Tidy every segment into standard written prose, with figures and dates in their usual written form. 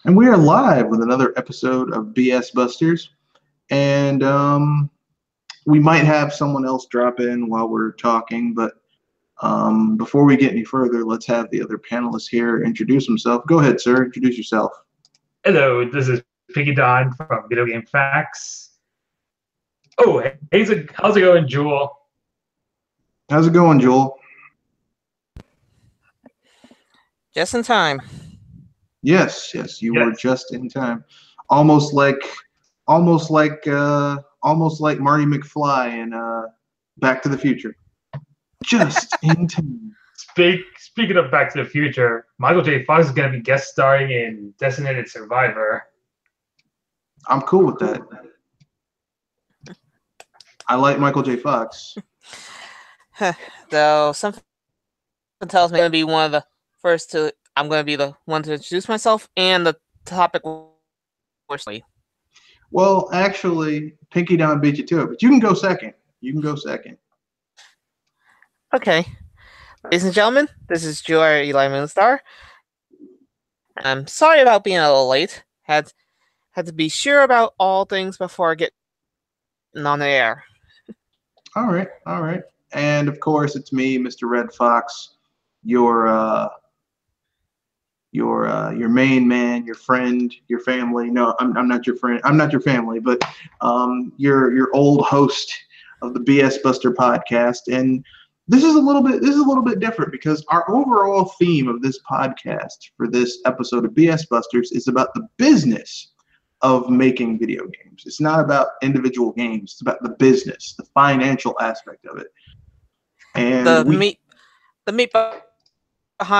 And we are live with another episode of BS Busters. And we might have someone else drop in while we're talking, but before we get any further, let's have the other panelists here introduce himself. Go ahead, sir. Introduce yourself. Hello, this is Piggy Don from Video Game Facts. Oh, how's it going, Jewel? How's it going, Joel? Just in time. Yes, you were just in time. Almost like Marty McFly in Back to the Future. Just in time. Speaking of Back to the Future, Michael J. Fox is going to be guest starring in Designated Survivor. I'm cool with that. I like Michael J. Fox. Though something tells me I'm going to be one of the first to. I'm going to be the one to introduce myself and the topic. Well, actually, Pinky Don beat you to it, but you can go second. Okay. Ladies and gentlemen, this is Joy Eli Moonstar. I'm sorry about being a little late. Had to be sure about all things before getting on the air. All right. And of course, it's me, Mr. Red Fox, your main man, your friend, your family. No, I'm not your friend. I'm not your family, but your old host of the BS Buster podcast. And this is a little bit different because our overall theme of this podcast for this episode of BS Busters is about the business of making video games. It's not about individual games. It's about the business, the financial aspect of it. And the meat behind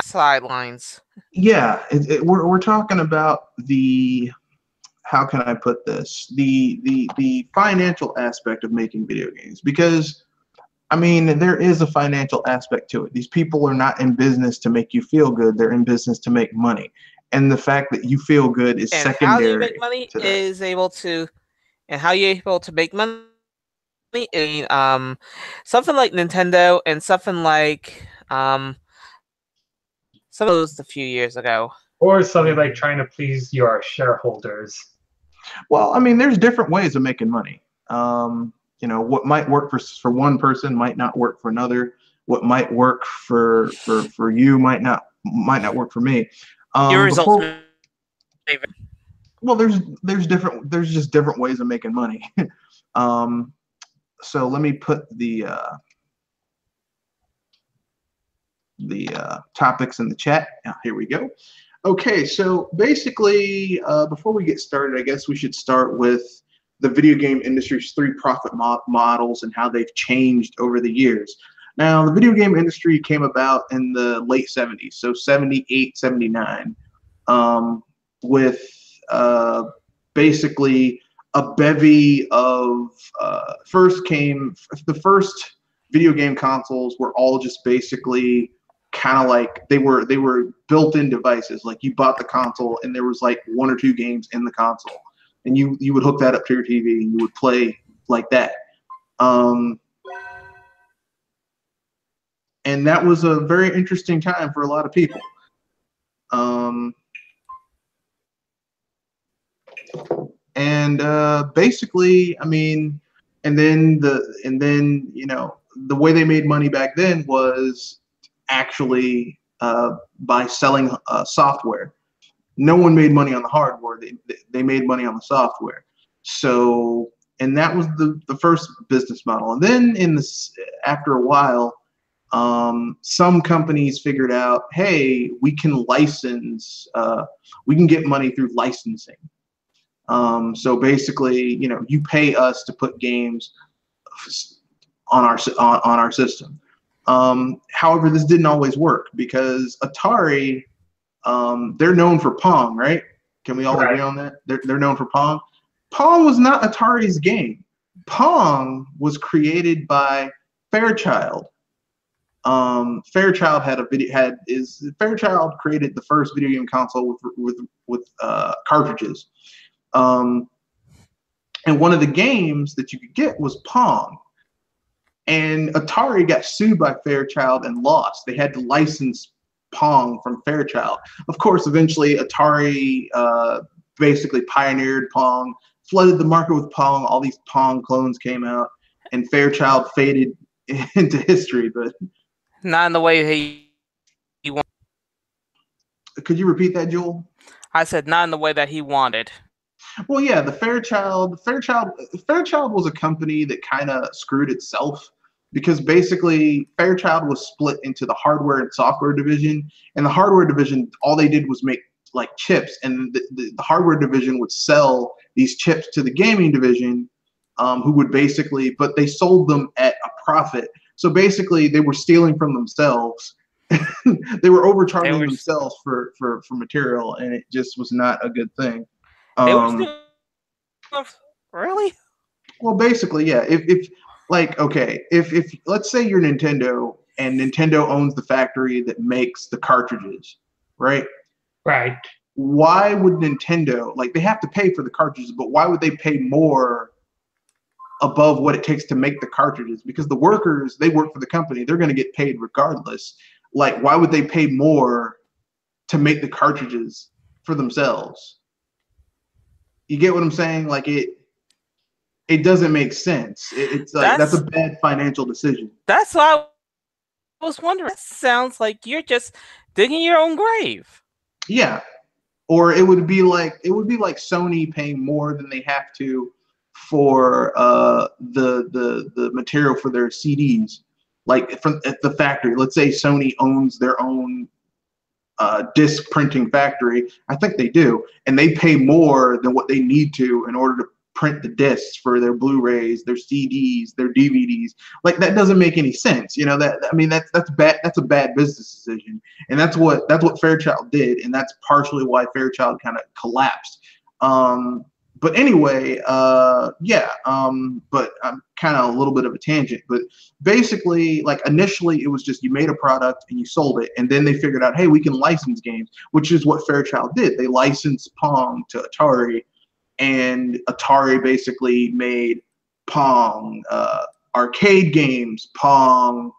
sidelines. Yeah, we're talking about the, how can I put this? The financial aspect of making video games, because I mean, there is a financial aspect to it. These people are not in business to make you feel good. They're in business to make money. And the fact that you feel good is secondary. How you make money is able to, and how you're able to make money. Something like Nintendo and something like some of those a few years ago. Or something like trying to please your shareholders. Well, I mean, there's different ways of making money. What might work for one person might not work for another. What might work for you might not work for me. Your results. Well, there's just different ways of making money. So let me put the topics in the chat. Here we go. Okay, so basically, before we get started, I guess we should start with the video game industry's three profit models and how they've changed over the years. Now, the video game industry came about in the late 70s, so 78, 79, with basically a bevy of the first video game consoles were all just basically kind of like they were built-in devices. Like you bought the console and there was like one or two games in the console, and you would hook that up to your TV and you would play like that. And that was a very interesting time for a lot of people. Basically, I mean, and then the way they made money back then was actually by selling software. No one made money on the hardware. They made money on the software. So, and that was the first business model. And then after a while, some companies figured out, hey, we can license, we can get money through licensing. So basically, you pay us to put games on our system. However, this didn't always work because Atari, they're known for Pong, right? Can we all agree on that? They're known for Pong. Pong was not Atari's game. Pong was created by Fairchild. Fairchild Fairchild created the first video game console with cartridges. And one of the games that you could get was Pong. And Atari got sued by Fairchild and lost. They had to license Pong from Fairchild. Of course, eventually Atari basically pioneered Pong, flooded the market with Pong. All these Pong clones came out, and Fairchild faded into history. But not in the way he wanted. could you repeat that, Joel? I said not in the way that he wanted. Well, yeah, the Fairchild was a company that kind of screwed itself because basically Fairchild was split into the hardware and software division, and the hardware division, all they did was make like chips, and the hardware division would sell these chips to the gaming division, who would basically, but they sold them at a profit. So basically, they were stealing from themselves. They were overcharging themselves for material, and it just was not a good thing. They were still, really? Well, basically, yeah. If let's say you're Nintendo and Nintendo owns the factory that makes the cartridges, right? Right. Why would Nintendo, like, they have to pay for the cartridges, but why would they pay more above what it takes to make the cartridges? Because the workers, they work for the company, they're going to get paid regardless. Like, why would they pay more to make the cartridges for themselves? You get what I'm saying? Like, it doesn't make sense. It's like that's a bad financial decision. That's why I was wondering. That sounds like you're just digging your own grave. Yeah. Or it would be like Sony paying more than they have to for the material for their CDs. Like from at the factory. Let's say Sony owns their own disc printing factory. I think they do, and they pay more than what they need to in order to print the discs for their Blu-rays, their CDs, their DVDs. Like, that doesn't make any sense. You know, that's bad. That's a bad business decision, and that's what Fairchild did, and that's partially why Fairchild kind of collapsed. But anyway, yeah. But I'm kind of a little bit of a tangent. But basically, like, initially it was just you made a product and you sold it, and then they figured out, hey, we can license games, which is what Fairchild did. They licensed Pong to Atari, and Atari basically made Pong arcade games, Pong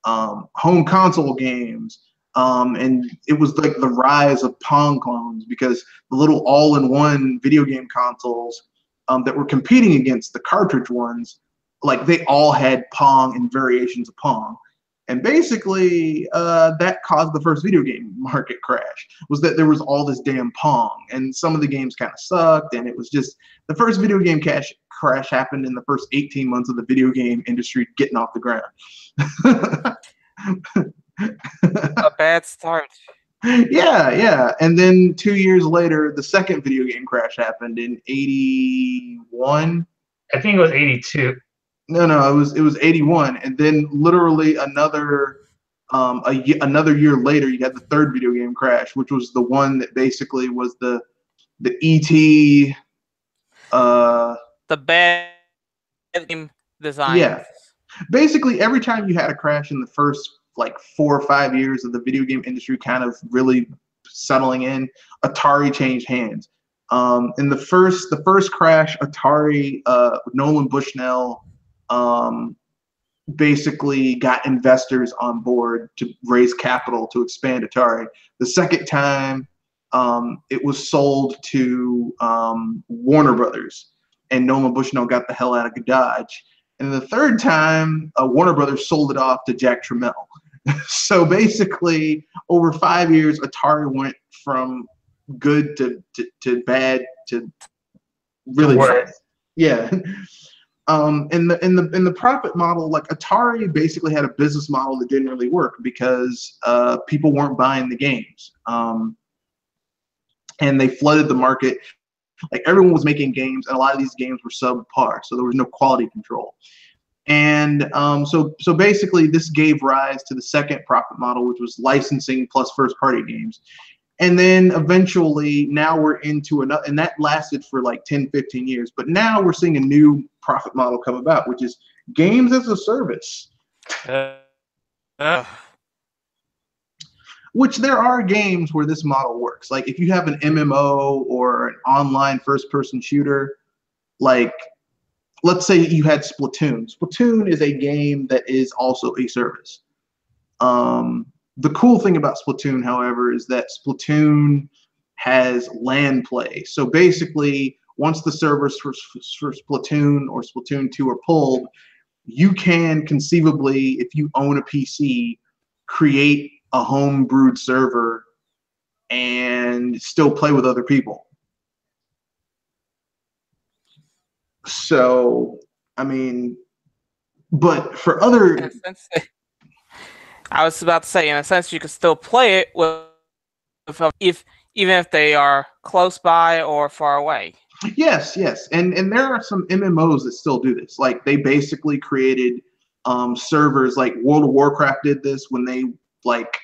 home console games. And it was like the rise of Pong clones, because the little all-in-one video game consoles that were competing against the cartridge ones, like, they all had Pong and variations of Pong. And basically, that caused the first video game market crash, was that there was all this damn Pong, and some of the games kind of sucked, and it was just, the first video game crash happened in the first 18 months of the video game industry getting off the ground. A bad start. Yeah. And then 2 years later, the second video game crash happened in 81. I think it was 82. No, it was 81, and then literally another year later, you had the third video game crash, which was the one that basically was the ET. The bad game design. Yeah, basically every time you had a crash in the first like 4 or 5 years of the video game industry kind of really settling in, Atari changed hands. In the first crash, Atari, Nolan Bushnell, basically got investors on board to raise capital to expand Atari. The second time, it was sold to Warner Brothers, and Nolan Bushnell got the hell out of Dodge. And the third time, Warner Brothers sold it off to Jack Tramiel. So basically, over 5 years, Atari went from good to bad to really bad. Yeah. In the profit model, like, Atari basically had a business model that didn't really work because people weren't buying the games, and they flooded the market. Like, everyone was making games, and a lot of these games were subpar, so there was no quality control. And so basically, this gave rise to the second profit model, which was licensing plus first-party games. And then eventually, now we're into another, and that lasted for like 10, 15 years. But now we're seeing a new profit model come about, which is games as a service. Which there are games where this model works. Like, if you have an MMO or an online first-person shooter, like, let's say you had Splatoon. Splatoon is a game that is also a service. The cool thing about Splatoon, however, is that Splatoon has LAN play. So basically, once the servers for Splatoon or Splatoon 2 are pulled, you can conceivably, if you own a PC, create a home brewed server and still play with other people. So, I mean, but for other, In a sense, I was about to say, in a sense, you can still play it with if even if they are close by or far away. yes, and there are some MMOs that still do this. Like they basically created servers. Like World of Warcraft did this when they like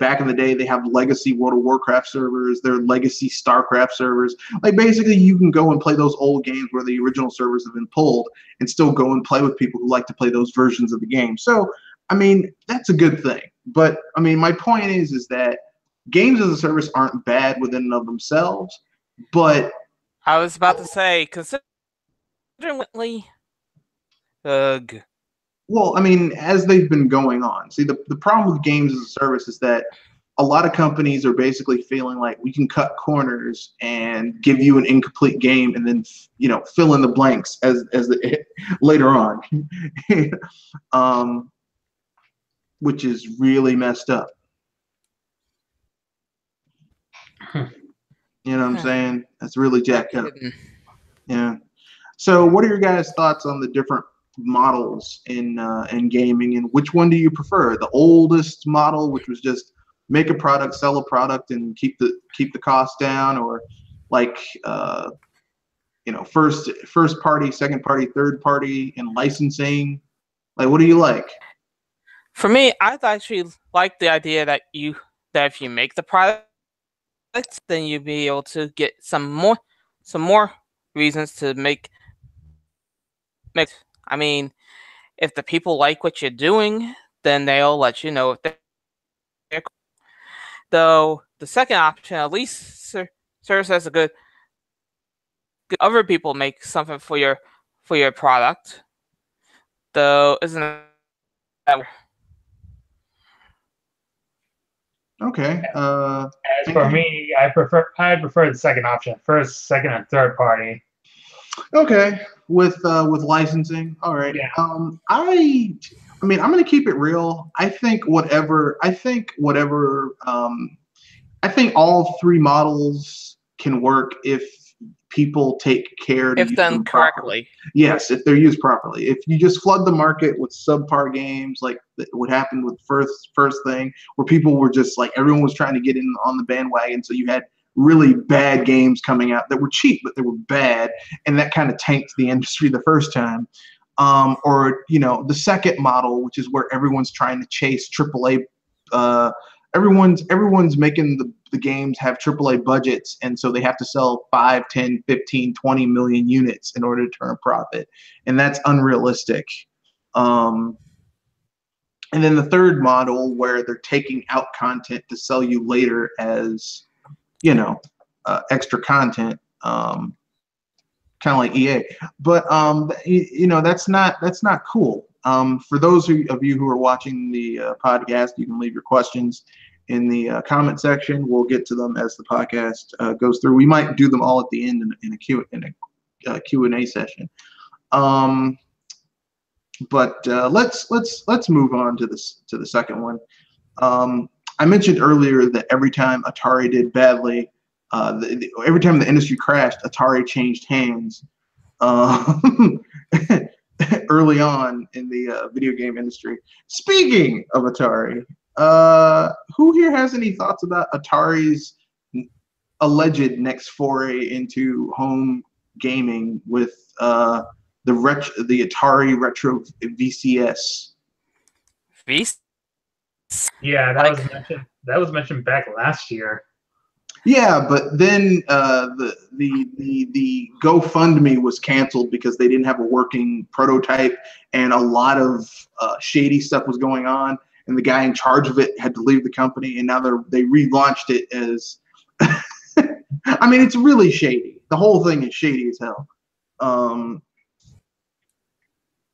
back in the day they have legacy World of Warcraft servers, their legacy StarCraft servers. Like basically you can go and play those old games where the original servers have been pulled and still go and play with people who like to play those versions of the game. So I mean that's a good thing. But I mean my point is that games as a service aren't bad within and of themselves, but I was about to say, considering ugh. well, I mean, as they've been going on. See, the problem with games as a service is that a lot of companies are basically feeling like we can cut corners and give you an incomplete game and then fill in the blanks later on, which is really messed up. You know what I'm saying? That's really jacked up. Yeah. So, what are your guys' thoughts on the different models in gaming, and which one do you prefer? The oldest model, which was just make a product, sell a product, and keep the cost down, or like first party, second party, third party, and licensing. Like, what do you like? For me, I actually like the idea that if you make the product, then you'll be able to get some more reasons to make. I mean, if the people like what you're doing, then they'll let you know if they're. Though the second option, at least, serves as a good. Other people make something for your product, though, isn't that? Okay. As for me, I prefer the second option, first, second, and third party. Okay, with licensing. All right. Yeah. I mean, I'm gonna keep it real. I think all three models can work if people take care to If use done them correctly. properly. Yes, if they're used properly. If you just flood the market with subpar games, like what happened with first thing, where people were just like everyone was trying to get in on the bandwagon, so you had really bad games coming out that were cheap, but they were bad, and that kind of tanked the industry the first time. Or the second model, which is where everyone's trying to chase AAA. Everyone's making the games have AAA budgets, and so they have to sell 5, 10, 15, 20 million units in order to turn a profit, and that's unrealistic. And then the third model, where they're taking out content to sell you later as extra content, kind of like EA. But that's not cool. For those of you who are watching the podcast, you can leave your questions in the comment section. We'll get to them as the podcast goes through. We might do them all at the end in a Q&A session. But let's move on to the second one. I mentioned earlier that every time Atari did badly, every time the industry crashed, Atari changed hands early on in the video game industry. Speaking of Atari, who here has any thoughts about Atari's alleged next foray into home gaming with the Atari Retro VCS? Yeah, that was mentioned back last year. Yeah, but then the GoFundMe was canceled because they didn't have a working prototype, and a lot of shady stuff was going on, and the guy in charge of it had to leave the company, and now they relaunched it as. I mean, it's really shady. The whole thing is shady as hell.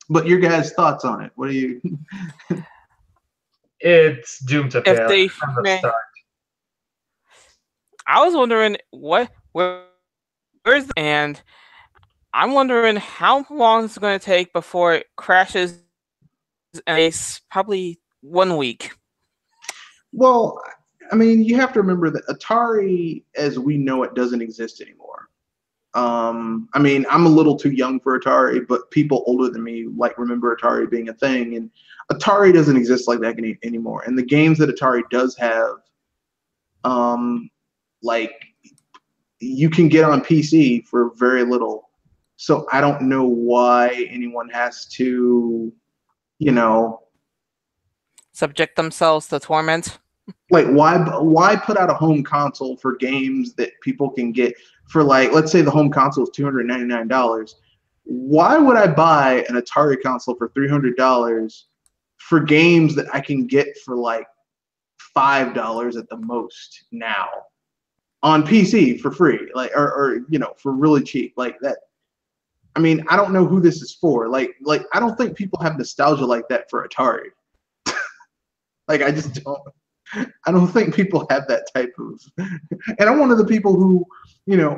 But your guys' thoughts on it? What do you? it's doomed to fail they from the start. I was wondering where's and I'm wondering how long it's going to take before it crashes. And it's probably 1 week. Well, I mean, you have to remember that Atari, as we know it, doesn't exist anymore. I mean, I'm a little too young for Atari, but people older than me remember Atari being a thing, and Atari doesn't exist like that anymore. And the games that Atari does have, like you can get on PC for very little. So I don't know why anyone has to, subject themselves to torment. Like why put out a home console for games that people can get for, like, let's say the home console is $299. Why would I buy an Atari console for $300 for games that I can get for like $5 at the most now on PC for free, like or for really cheap like that? I mean, I don't know who this is for. Like I don't think people have nostalgia like that for Atari. Like I don't think people have that type of, and I'm one of the people who,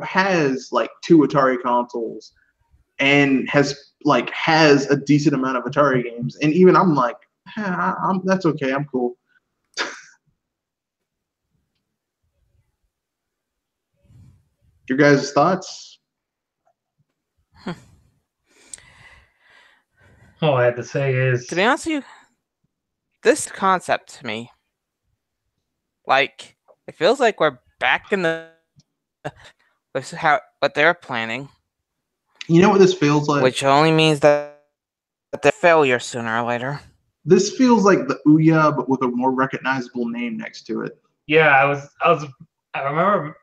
has like 2 Atari consoles and has a decent amount of Atari games. And even I'm like, that's okay. I'm cool. Your guys' thoughts? All I have to say is, to be honest with you, this concept to me, like, it feels like we're back in the with what they're planning. You know what this feels like? Which only means that they're failure sooner or later. This feels like the Ouya, but with a more recognizable name next to it. Yeah, I remember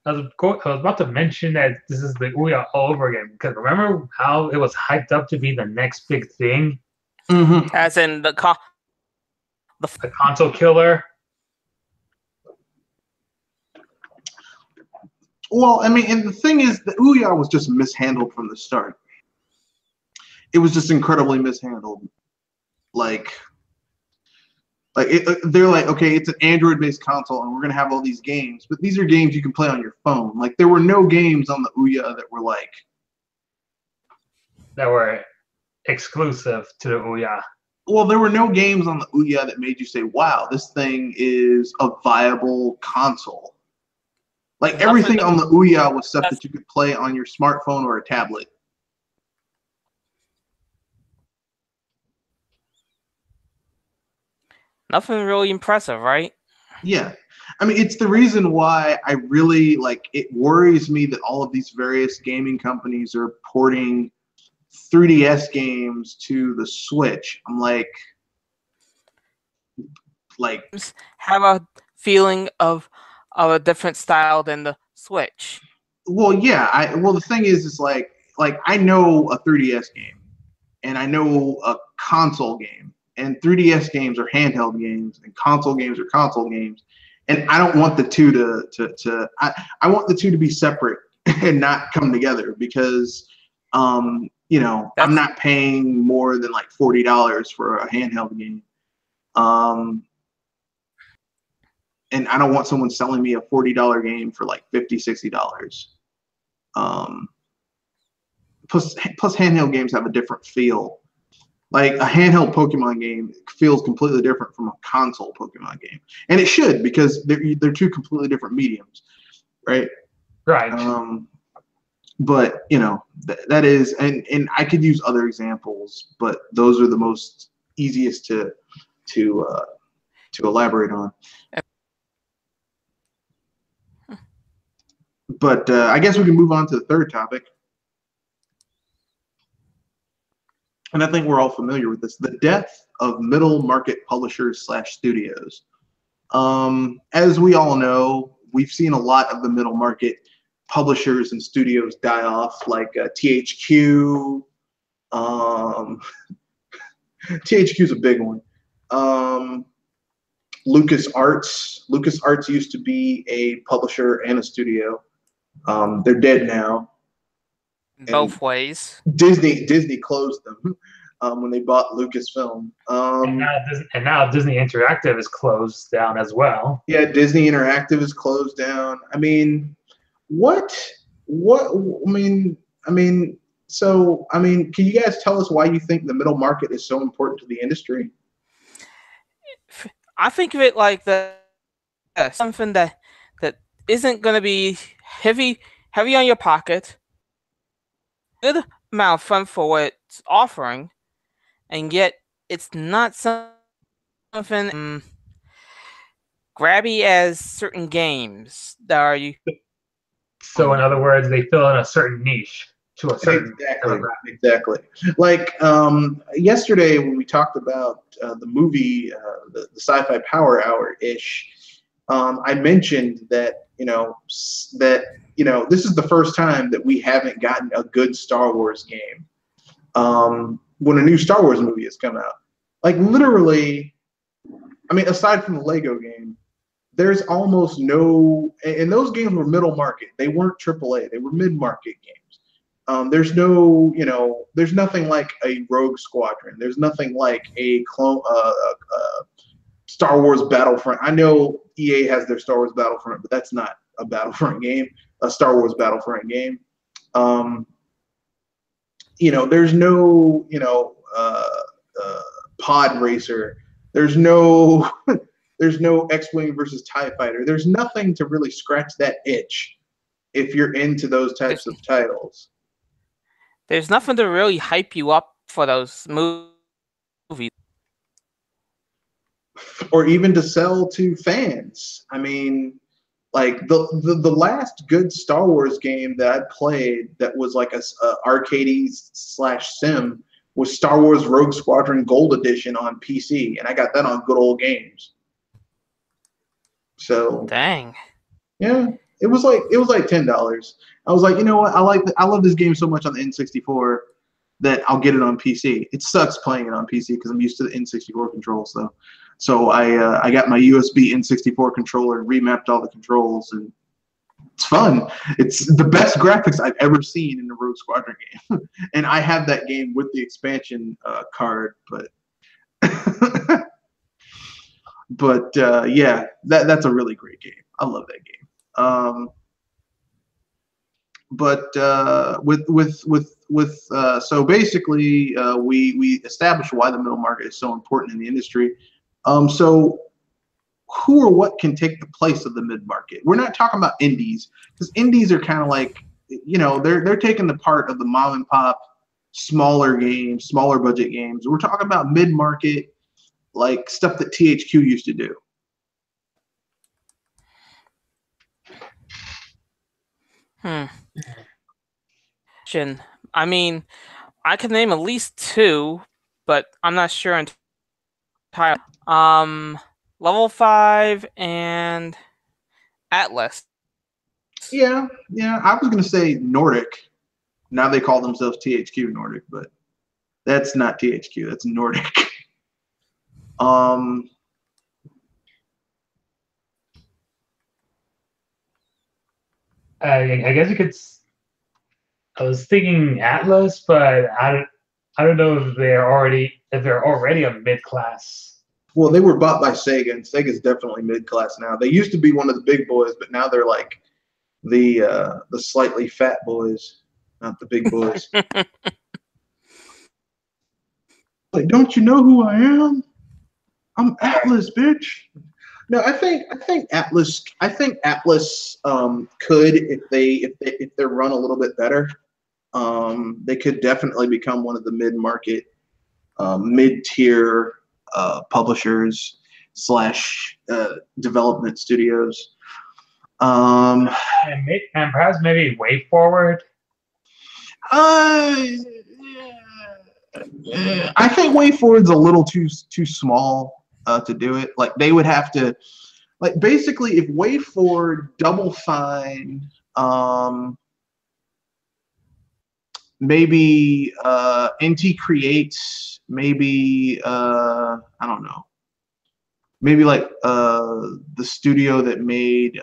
I was about to mention that this is the Ouya all over again, because remember how it was hyped up to be the next big thing? Mm-hmm. As in the console killer. Well, I mean, and the thing is, the Ouya was just mishandled from the start. It was just incredibly mishandled. They're like, okay, it's an Android-based console, and we're gonna have all these games, but these are games you can play on your phone. Like, there were no games on the Ouya that were exclusive to the Ouya. Well, there were no games on the Ouya that made you say, "Wow, this thing is a viable console." Like, everything on the Ouya was stuff that you could play on your smartphone or a tablet. Nothing really impressive, right? Yeah. I mean, it's the reason why I really, it worries me that all of these various gaming companies are porting 3DS games to the Switch. I'm like have a feeling of a different style than the Switch. Well, yeah. The thing is like I know a 3DS game, and I know a console game, and 3DS games are handheld games, and console games are console games, and I don't want the two I want the two to be separate and not come together, because I'm not paying more than like $40 for a handheld game. And I don't want someone selling me a $40 game for like $50, $60. Plus handheld games have a different feel. Like, a handheld Pokemon game feels completely different from a console Pokemon game, and it should, because they're 2 completely different mediums, right? Right. But that is, and I could use other examples, but those are the most easiest to elaborate on. But I guess we can move on to the third topic. And I think we're all familiar with this: the death of middle market publishers / studios. As we all know, we've seen a lot of the middle market publishers and studios die off, like THQ. THQ is a big one. LucasArts used to be a publisher and a studio. They're dead now. Both ways. Disney closed them. when they bought Lucasfilm. And now Disney Interactive is closed down as well. Yeah, Disney Interactive is closed down. I mean, what? Can you guys tell us why you think the middle market is so important to the industry? I think of it like something that isn't going to be heavy on your pocket, good amount of fun for what it's offering, and yet it's not something grabby as certain games that are you. So in other words, they fill in a certain niche to a certain exactly. Like yesterday when we talked about the movie, the Sci-Fi Power Hour ish, I mentioned that this is the first time that we haven't gotten a good Star Wars game when a new Star Wars movie has come out. Like literally, I mean, aside from the Lego game, there's almost no, and those games were middle market. They weren't AAA. They were mid-market games. There's no, there's nothing like a Rogue Squadron. There's nothing like a clone, Star Wars Battlefront. I know EA has their Star Wars Battlefront, but that's not a Battlefront game, a Star Wars Battlefront game. There's no, pod racer. There's no X-Wing versus TIE Fighter. There's nothing to really scratch that itch if you're into those types of titles. There's nothing to really hype you up for those movies. Or even to sell to fans. I mean, like the last good Star Wars game that I played that was like a arcade/sim was Star Wars Rogue Squadron Gold Edition on PC, and I got that on Good Old Games. So dang, yeah, it was like $10. I was like, you know what? I love this game so much on the N64 that I'll get it on PC. It sucks playing it on PC because I'm used to the N64 controls, though. So I got my USB N64 controller and remapped all the controls, and it's fun. It's the best graphics I've ever seen in a Rogue Squadron game, and I have that game with the expansion card. But yeah, that's a really great game. I love that game. So basically, we established why the middle market is so important in the industry. So who or what can take the place of the mid-market? We're not talking about indies, because indies are kind of like, they're taking the part of the mom and pop, smaller games, smaller budget games. We're talking about mid-market, like stuff that THQ used to do. I mean, I can name at least two, but I'm not sure entirely. Level 5 and Atlas. Yeah. I was gonna say Nordic. Now they call themselves THQ Nordic, but that's not THQ. That's Nordic. I guess you could. I was thinking Atlas, but I don't know if they're already a mid class. Well, they were bought by Sega, and Sega's definitely mid-class now. They used to be one of the big boys, but now they're like the slightly fat boys, not the big boys. Like, don't you know who I am? I'm Atlas, bitch. No, I think Atlas. Could if they're run a little bit better. They could definitely become one of the mid-market, mid-tier publishers / development studios. And perhaps maybe Way Forward. I think Way Forward's a little too small to do it. Like they would have to, like basically, if Way Forward, Double Fine, maybe NT Creates, maybe I don't know, maybe like the studio that made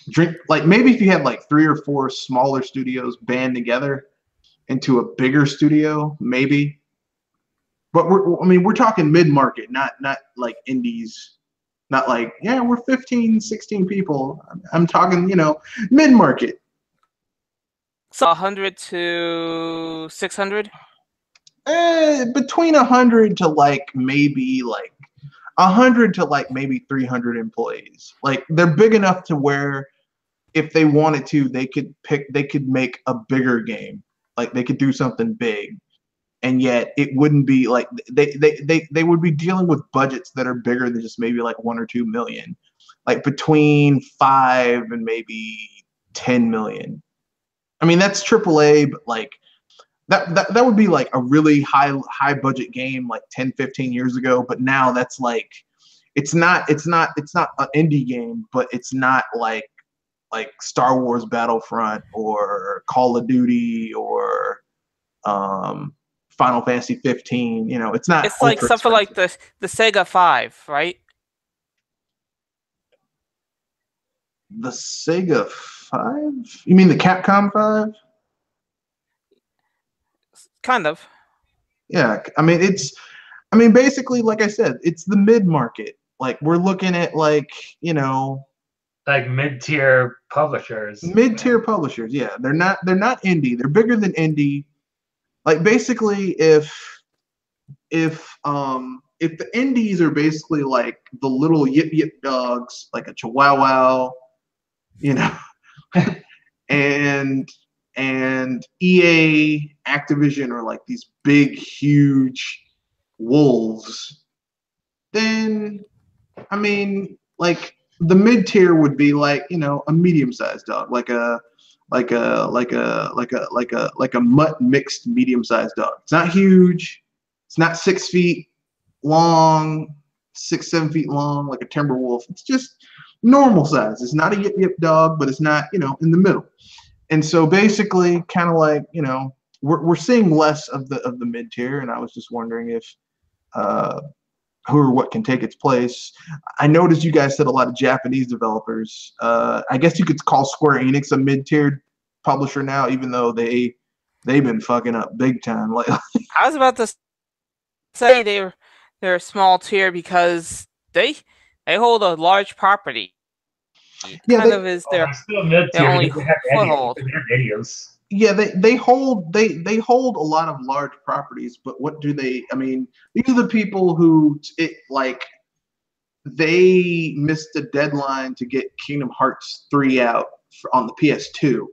Drink, like maybe if you had like 3 or 4 smaller studios band together into a bigger studio, maybe. But we're talking mid-market, not like indies. Not like, yeah, we're 15, 16 people. I'm talking, mid-market. So 100 to 600? Between 100 to maybe 100 to maybe 300 employees. Like they're big enough to where if they wanted to, they could make a bigger game. Like they could do something big. And yet it wouldn't be like they would be dealing with budgets that are bigger than just maybe like 1 or 2 million, like between 5 and maybe 10 million. I mean, that's AAA, but like that would be like a really high budget game like 10, 15 years ago. But now that's like it's not an indie game, but it's not like Star Wars Battlefront or Call of Duty or Final Fantasy 15. It's not. It's like something like the Sega 5, right? The Sega 5? You mean the Capcom 5? Kind of. Yeah, I mean, basically, like I said, it's the mid-market. Like we're looking at like mid-tier publishers. Mid-tier publishers, yeah. They're not indie. They're bigger than indie. Like basically, if the indies are basically like the little yip yip dogs, like a Chihuahua, and EA, Activision are like these big, huge wolves, then I mean, like the mid tier would be like a medium sized dog, like a mutt mixed medium sized dog. It's not huge. It's not 6 feet long, 6-7 feet long like a timber wolf. It's just normal size. It's not a yip yip dog, but it's not in the middle. And so basically, kind of like we're seeing less of the mid tier, and I was just wondering if who or what can take its place. I noticed you guys said a lot of Japanese developers. I guess you could call Square Enix a mid-tiered publisher now, even though they've been fucking up big time lately. I was about to say they're a small tier because they hold a large property. Yeah, kind of is their only foothold. Yeah, they hold a lot of large properties, but what do they? I mean, these are the people who they missed a deadline to get Kingdom Hearts 3 out on the PS2.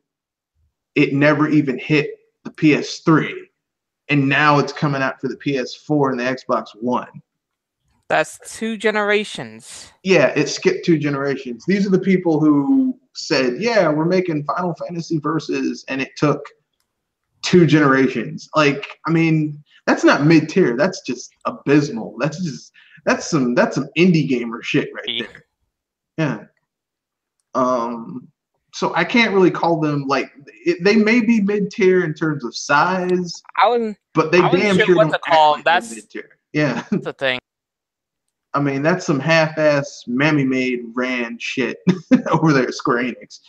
It never even hit the PS3, and now it's coming out for the PS4 and the Xbox One. That's 2 generations. Yeah, it skipped 2 generations. These are the people who said, yeah, we're making Final Fantasy Versus, and it took 2 generations. Like, I mean, that's not mid-tier. That's just abysmal. That's some indie gamer shit right there. Yeah. So I can't really call them they may be mid-tier in terms of size, but they damn sure don't act like that's mid-tier. Yeah. That's the thing. I mean, that's some half-ass mammy-made Rand shit over there at Square Enix.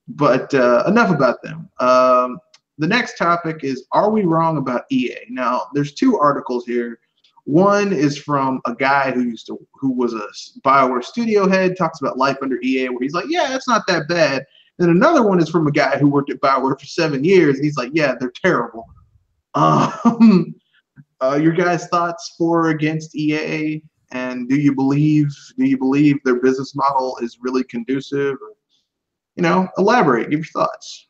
But enough about them. The next topic is, are we wrong about EA? Now, there's 2 articles here. One is from a guy who was a BioWare studio head, talks about life under EA, where he's like, yeah, it's not that bad. Then another one is from a guy who worked at BioWare for 7 years, and he's like, yeah, they're terrible. Your guys' thoughts for or against EA? And do you believe their business model is really conducive? Or, elaborate. Give your thoughts.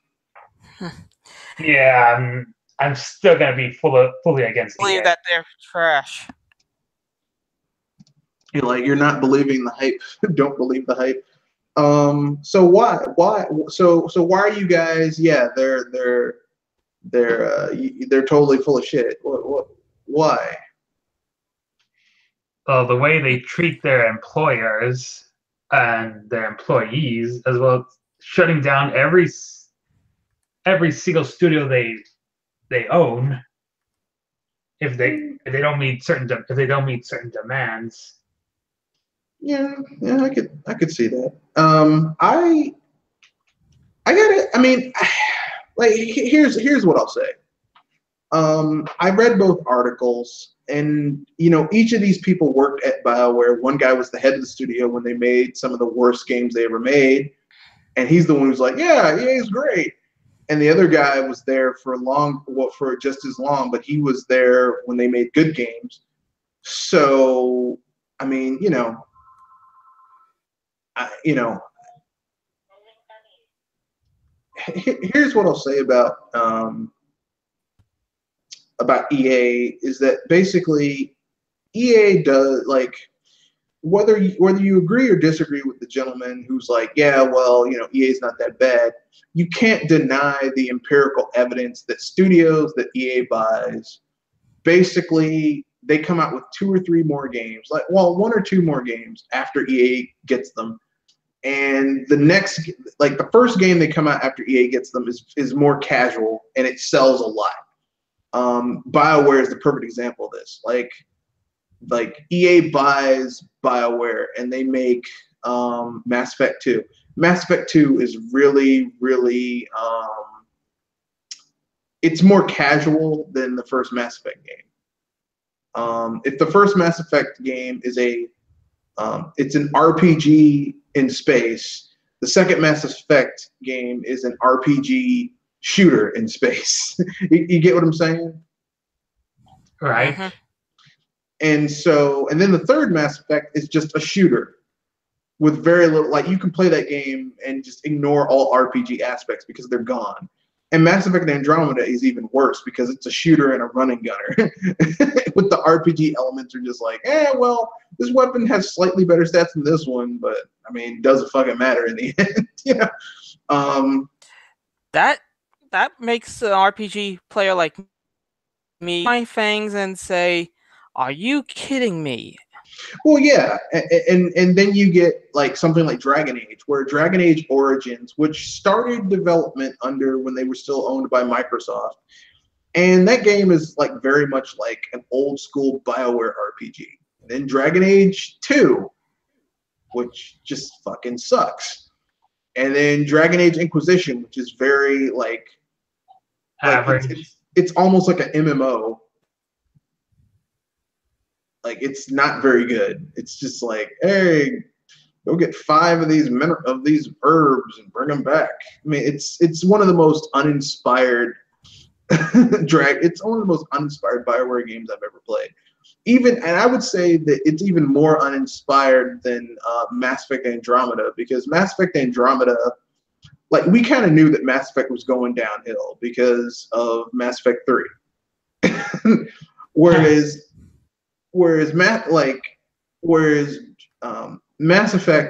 Yeah, I'm still gonna be fully against. Believe that they're trash. You're not believing the hype. Don't believe the hype. So why? So why are you guys? Yeah, they're totally full of shit. Why? The way they treat their employers and their employees, as well as shutting down every single studio they own if they don't meet certain demands. Yeah, I could see that. I got it. I mean, here's what I'll say. I read both articles, and each of these people worked at BioWare. One guy was the head of the studio when they made some of the worst games they ever made, and he's the one who's like, "Yeah, EA is great." And the other guy was there for just as long, but he was there when they made good games. So, I mean, here's what I'll say about EA is that basically EA does, like, whether you agree or disagree with the gentleman who's like, yeah, well, EA is not that bad, you can't deny the empirical evidence that studios that EA buys, basically they come out with 2 or 3 more games, 1 or 2 more games after EA gets them. And the first game they come out after EA gets them is more casual and it sells a lot. BioWare is the perfect example of this. Like EA buys BioWare and they make Mass Effect 2. Mass Effect 2 is really, really it's more casual than the first Mass Effect game. If the first Mass Effect game is it's an RPG in space, the second Mass Effect game is an RPG shooter in space. You get what I'm saying? Right. Uh-huh. And then the third Mass Effect is just a shooter with very little, like, you can play that game and just ignore all RPG aspects because they're gone. And Mass Effect Andromeda is even worse because it's a shooter and a running gunner. With the RPG elements are just like, well, this weapon has slightly better stats than this one, but I mean, doesn't fucking matter in the end. That makes an RPG player like me my fangs and say, "Are you kidding me?" Well, yeah, and then you get like something like Dragon Age, where Dragon Age Origins, which started development when they were still owned by Microsoft, and that game is like very much like an old school BioWare RPG. And then Dragon Age 2, which just fucking sucks, and then Dragon Age Inquisition, which is very average. It's almost like an MMO. Like, it's not very good. It's just like, hey, go get 5 of these herbs and bring them back. I mean, it's one of the most uninspired it's one of the most uninspired BioWare games I've ever played. And I would say that it's even more uninspired than Mass Effect Andromeda, because Mass Effect Andromeda, like, we kind of knew that Mass Effect was going downhill because of Mass Effect 3. Whereas Mass Effect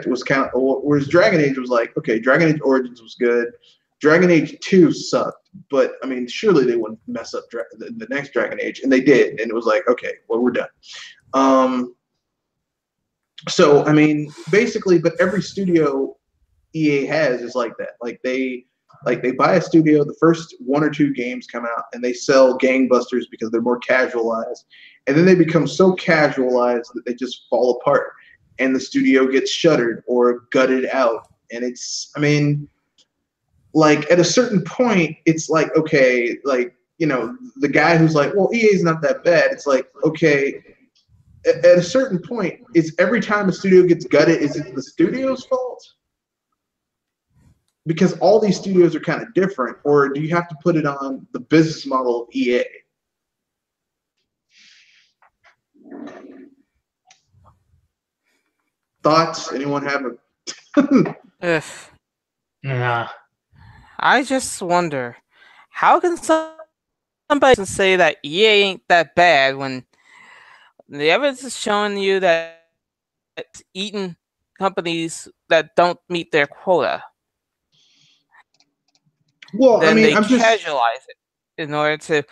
was whereas Dragon Age was like, okay, Dragon Age Origins was good. Dragon Age 2 sucked, but I mean, surely they wouldn't mess up the next Dragon Age, and they did, and it was like, okay, well, we're done. So I mean, basically, but every studio EA has is like that. Like they buy a studio, the first 1 or 2 games come out, and they sell gangbusters because they're more casualized, and then they become so casualized that they just fall apart, and the studio gets shuttered or gutted out. And it's, I mean, like, at a certain point, it's like, okay, like, the guy who's like, well, EA is not that bad. It's like, okay, at a certain point, is every time a studio gets gutted, is it the studio's fault? Because all these studios are kind of different, or do you have to put it on the business model of EA? Thoughts? Anyone have a Yeah. I just wonder, how can somebody say that EA ain't that bad when the evidence is showing you that it's eating companies that don't meet their quota? Well, Then I mean, they casualize it in order to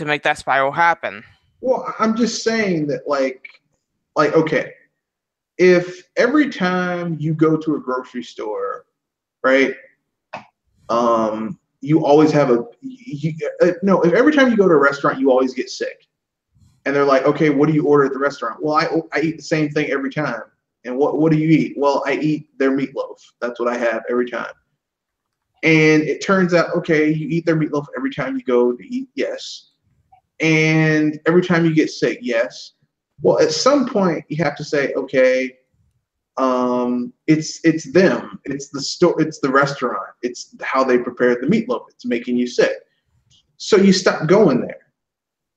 make that spiral happen. Well, I'm just saying that, like, okay, if every time you go to a grocery store, right, you always have if every time you go to a restaurant, you always get sick, and they're like, okay, what do you order at the restaurant? Well, I eat the same thing every time. And what do you eat? Well, I eat their meatloaf. That's what I have every time. And it turns out, okay, you eat their meatloaf every time you go to eat, yes. And every time you get sick, yes. Well, at some point you have to say, okay, it's them, it's the store, it's the restaurant, it's how they prepared the meatloaf. It's making you sick, so you stop going there.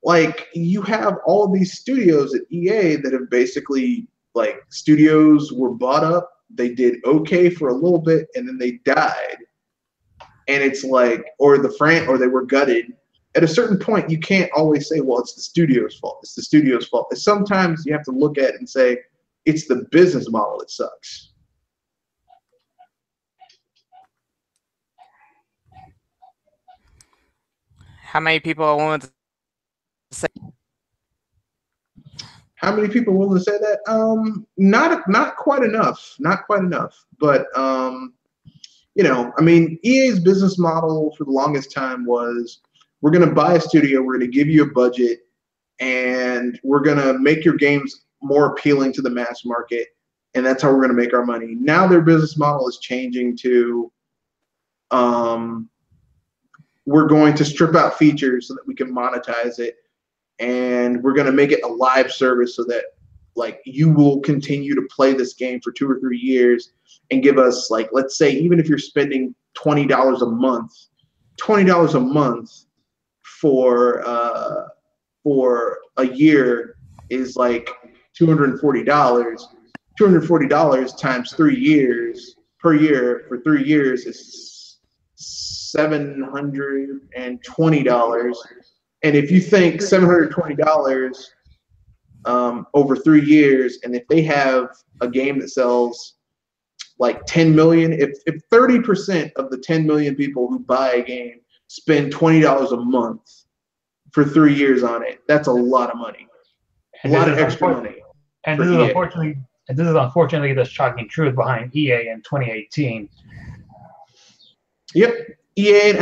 Like you have all of these studios at EA that have basically like studios were bought up, they did okay for a little bit, and then they died. And it's like, or they were gutted. At a certain point, you can't always say, well, it's the studio's fault. It's the studio's fault. Sometimes you have to look at it and say, it's the business model that sucks. How many people are willing to say? How many people are willing to say that? Not quite enough. Not quite enough. But you know, I mean, EA's business model for the longest time was, we're going to buy a studio, we're going to give you a budget, and we're going to make your games more appealing to the mass market, and that's how we're going to make our money. Now their business model is changing to, we're going to strip out features so that we can monetize it, and we're going to make it a live service so that like you will continue to play this game for 2 or 3 years and give us, like, let's say, even if you're spending $20 a month, $20 a month for a year is like $240. $240 times 3 years per year for 3 years is $720. And if you think $720 over 3 years, and if they have a game that sells like 10 million, if 30% of the 10 million people who buy a game spend $20 a month for 3 years on it, that's a lot of money. A lot of extra money. And this is unfortunately the shocking truth behind EA in 2018. Yep. EA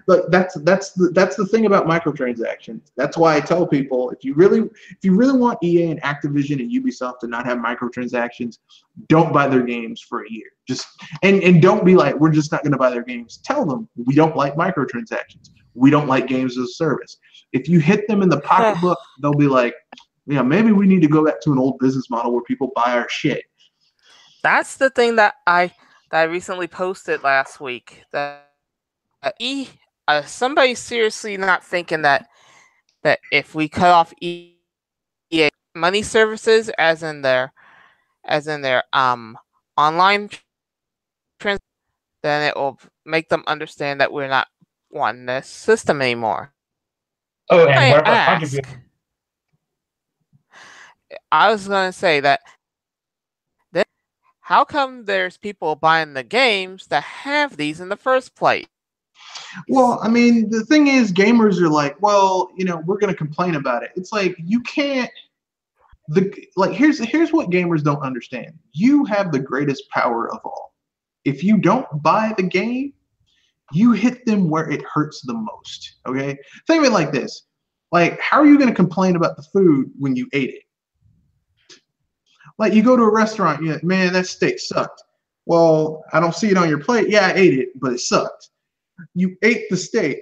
but that's the thing about microtransactions. That's why I tell people, if you really want EA and Activision and Ubisoft to not have microtransactions, don't buy their games for a year. Just and don't be like, we're just not going to buy their games. Tell them, we don't like microtransactions. We don't like games as a service. If you hit them in the pocketbook, they'll be like, yeah, maybe we need to go back to an old business model where people buy our shit. That's the thing that I recently posted last week. That somebody seriously not thinking that if we cut off EA money services, as in their online trans, then it will make them understand that we're not wanting this system anymore. Oh, and what about contributors? I was going to say that how come there's people buying the games that have these in the first place? Well, I mean, the thing is, gamers are like, well, you know, we're going to complain about it. It's like, you can't. Here's what gamers don't understand. You have the greatest power of all. If you don't buy the game, you hit them where it hurts the most. Okay, think of it like this: like, how are you going to complain about the food when you ate it? Like, you go to a restaurant, you're like, man, that steak sucked. Well, I don't see it on your plate. Yeah, I ate it, but it sucked. You ate the steak.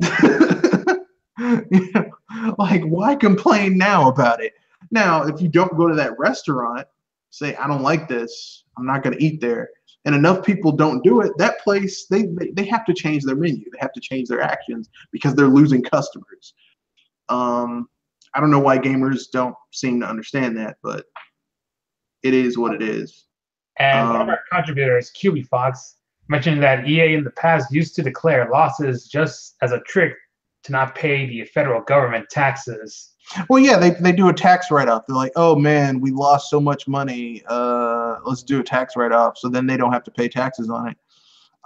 You know, like, why complain now about it? Now, if you don't go to that restaurant, say, I don't like this, I'm not going to eat there, and enough people don't do it, that place, they have to change their menu. They have to change their actions because they're losing customers. I don't know why gamers don't seem to understand that, but it is what it is. And one of our contributors, QB Fox, mentioned that EA in the past used to declare losses just as a trick to not pay the federal government taxes. Well, yeah, they do a tax write-off. They're like, oh, man, we lost so much money. Let's do a tax write-off, so then they don't have to pay taxes on it.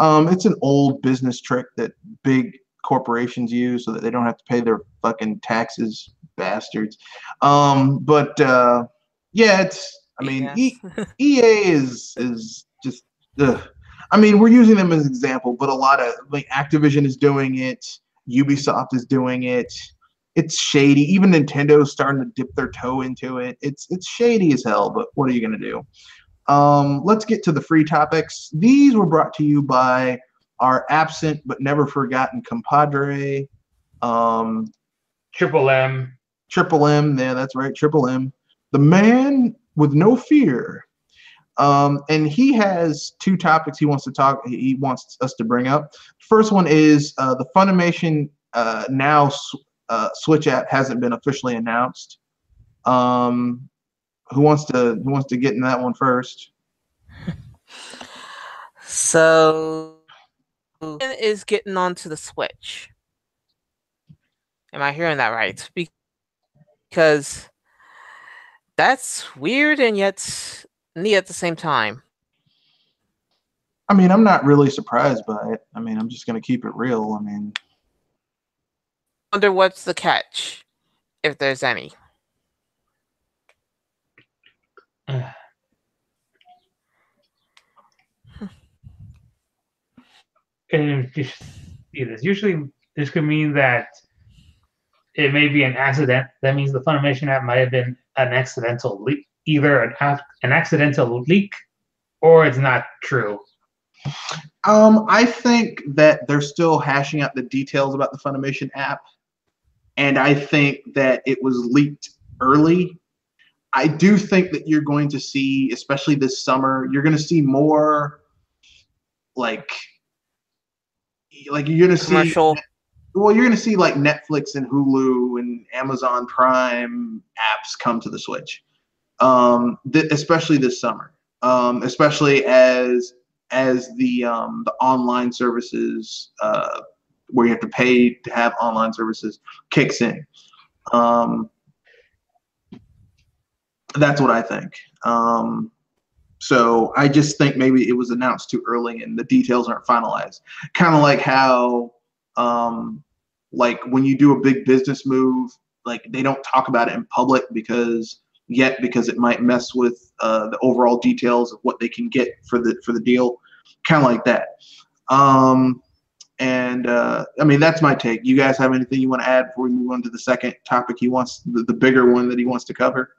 It's an old business trick that big corporations use so that they don't have to pay their fucking taxes, bastards. Yeah, it's, I mean, yes. EA is just, I mean, we're using them as an example, but a lot of, like, Activision is doing it, Ubisoft is doing it. It's shady. Even Nintendo's starting to dip their toe into it. It's shady as hell, but what are you going to do? Let's get to the free topics. These were brought to you by our absent but never forgotten compadre. Triple M. Triple M, yeah, that's right, Triple M, the man with no fear. And he has two topics he wants to talk. He wants us to bring up. First one is the Funimation Now Switch app hasn't been officially announced. Who wants to get in that one first? So, is getting onto the Switch. Am I hearing that right? Because that's weird and yet neat at the same time. I mean, I'm not really surprised by it. I mean, I'm just going to keep it real. I mean, Wonder what's the catch, if there's any. And usually this could mean that it may be an accident. That means the Funimation app might have been an accidental leak, either an accidental leak, or it's not true. I think that they're still hashing out the details about the Funimation app, and I think that it was leaked early. I do think that you're going to see, especially this summer, you're going to see more like you're going to Commercial. see. Well, you're going to see like Netflix and Hulu and Amazon Prime apps come to the Switch, especially this summer, especially as the online services where you have to pay to have online services kicks in. That's what I think. So I just think maybe it was announced too early and the details aren't finalized. Kind of like how, like when you do a big business move, like they don't talk about it in public because it might mess with the overall details of what they can get for the deal. Kind of like that. I mean, that's my take. You guys have anything you want to add before we move on to the second topic he wants, the bigger one that he wants to cover?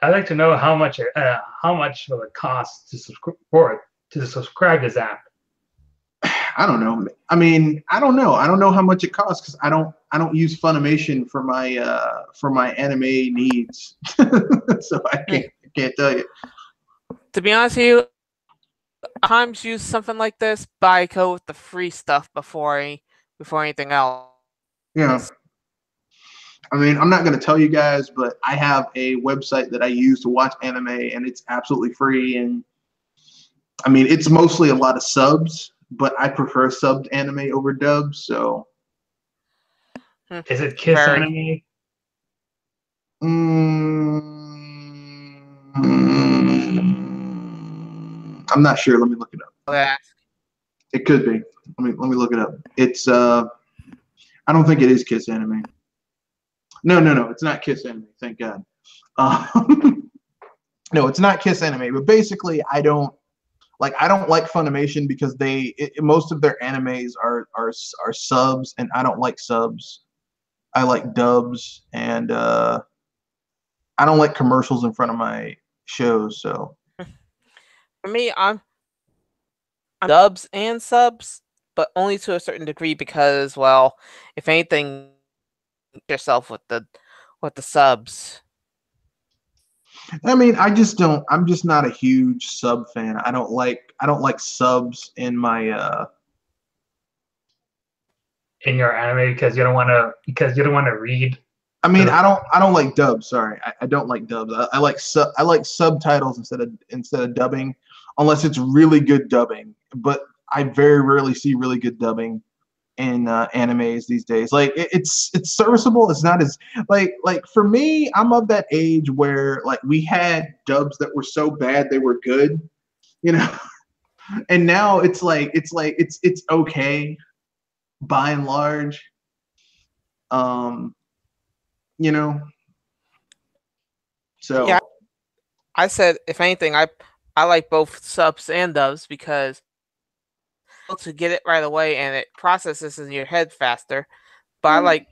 I'd like to know how much will it cost to subscribe to this app. I don't know. I mean, I don't know. I don't know how much it costs because I don't use Funimation for my anime needs, so I can't tell you. To be honest with you, I sometimes use something like this, but I go with the free stuff before anything else. Yeah. I mean, I'm not going to tell you guys, but I have a website that I use to watch anime, and it's absolutely free. And I mean, it's mostly a lot of subs, but I prefer subbed anime over dubbed. So, is it Kiss Anime? I'm not sure. Let me look it up. Yeah. It could be. Let me look it up. It's I don't think it is Kiss Anime. No, it's not Kiss Anime. Thank God. No, it's not Kiss Anime. But basically, I don't like Funimation because most of their animes are subs, and I don't like subs. I like dubs, and I don't like commercials in front of my shows. So for me, I'm dubs and subs, but only to a certain degree because, well, if anything, yourself with the subs. I mean, I'm just not a huge sub fan. I don't like subs in my in your anime because you don't want to read. I mean, I don't like dubs. Sorry, I don't like dubs. I like subtitles instead of dubbing, unless it's really good dubbing. But I very rarely see really good dubbing in animes these days. Like it's serviceable. It's not as like for me, I'm of that age where like we had dubs that were so bad they were good, you know. And now it's okay by and large. You know. So yeah, I said if anything, I like both subs and dubs because to get it right away and it processes in your head faster. But I like,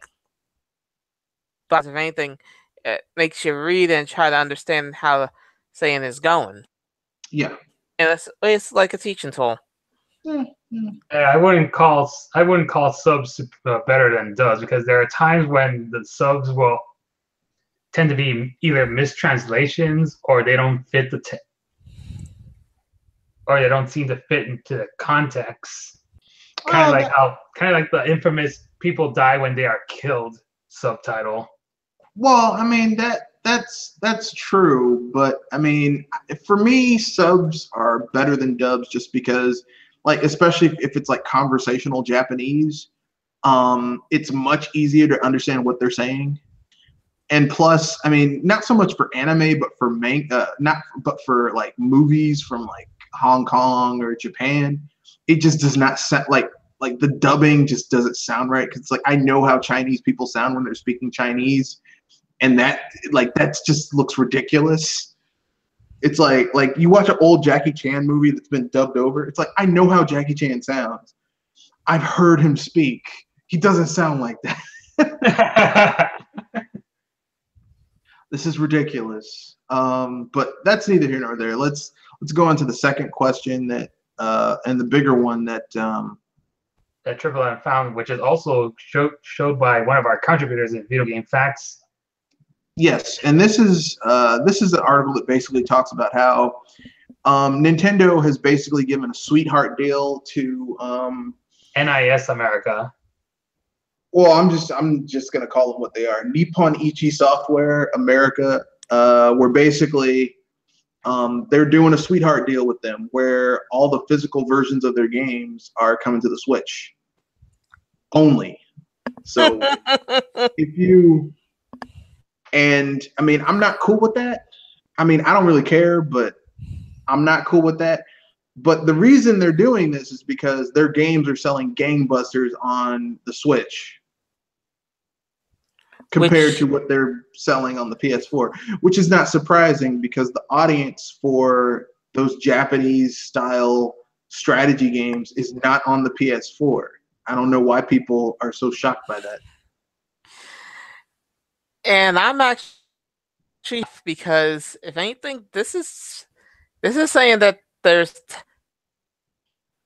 but if anything, it makes you read and try to understand how the saying is going. Yeah, And it's like a teaching tool. I wouldn't call subs better than dubs, because there are times when the subs will tend to be either mistranslations, or they don't fit or they don't seem to fit into the context. Kind of like the infamous "people die when they are killed" subtitle. Well, I mean that's true, but I mean for me subs are better than dubs just because, like, especially if it's like conversational Japanese, it's much easier to understand what they're saying. And plus, I mean, not so much for anime, but for but for like movies from like Hong Kong or Japan, it just does not sound like the dubbing just doesn't sound right. Cause it's like, I know how Chinese people sound when they're speaking Chinese, and that just looks ridiculous. It's like you watch an old Jackie Chan movie that's been dubbed over. It's like, I know how Jackie Chan sounds. I've heard him speak. He doesn't sound like that. This is ridiculous. But that's neither here nor there. Let's go on to the second question that and the bigger one that Triple M found, which is also showed by one of our contributors in Video Game Facts. Yes, and this is an article that basically talks about how Nintendo has basically given a sweetheart deal to NIS America. Well, I'm just gonna call them what they are. Nippon Ichi Software America. Where basically they're doing a sweetheart deal with them, where all the physical versions of their games are coming to the Switch only. So if you and I mean, I'm not cool with that. I mean, I don't really care, but I'm not cool with that. But the reason they're doing this is because their games are selling gangbusters on the Switch compared to what they're selling on the PS4, which is not surprising because the audience for those Japanese style strategy games is not on the PS4. I don't know why people are so shocked by that. And I'm actually, because if anything, this is saying that there's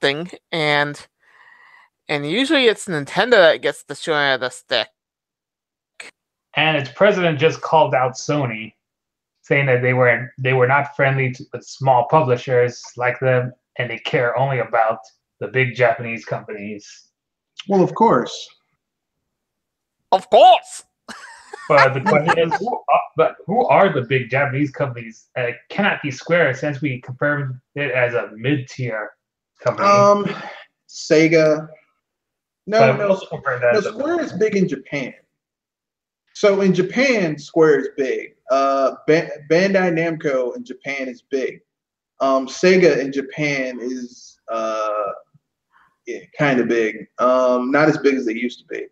thing, and usually it's Nintendo that gets the short end of the stick. And its president just called out Sony, saying that they were not friendly with small publishers like them, and they care only about the big Japanese companies. Well, of course. Of course. But the question is, who are the big Japanese companies? It cannot be Square, since we confirmed it as a mid-tier company. Sega. No, Square is big in Japan. So in Japan, Square is big. Bandai Namco in Japan is big. Sega in Japan is kind of big. Not as big as they used to be.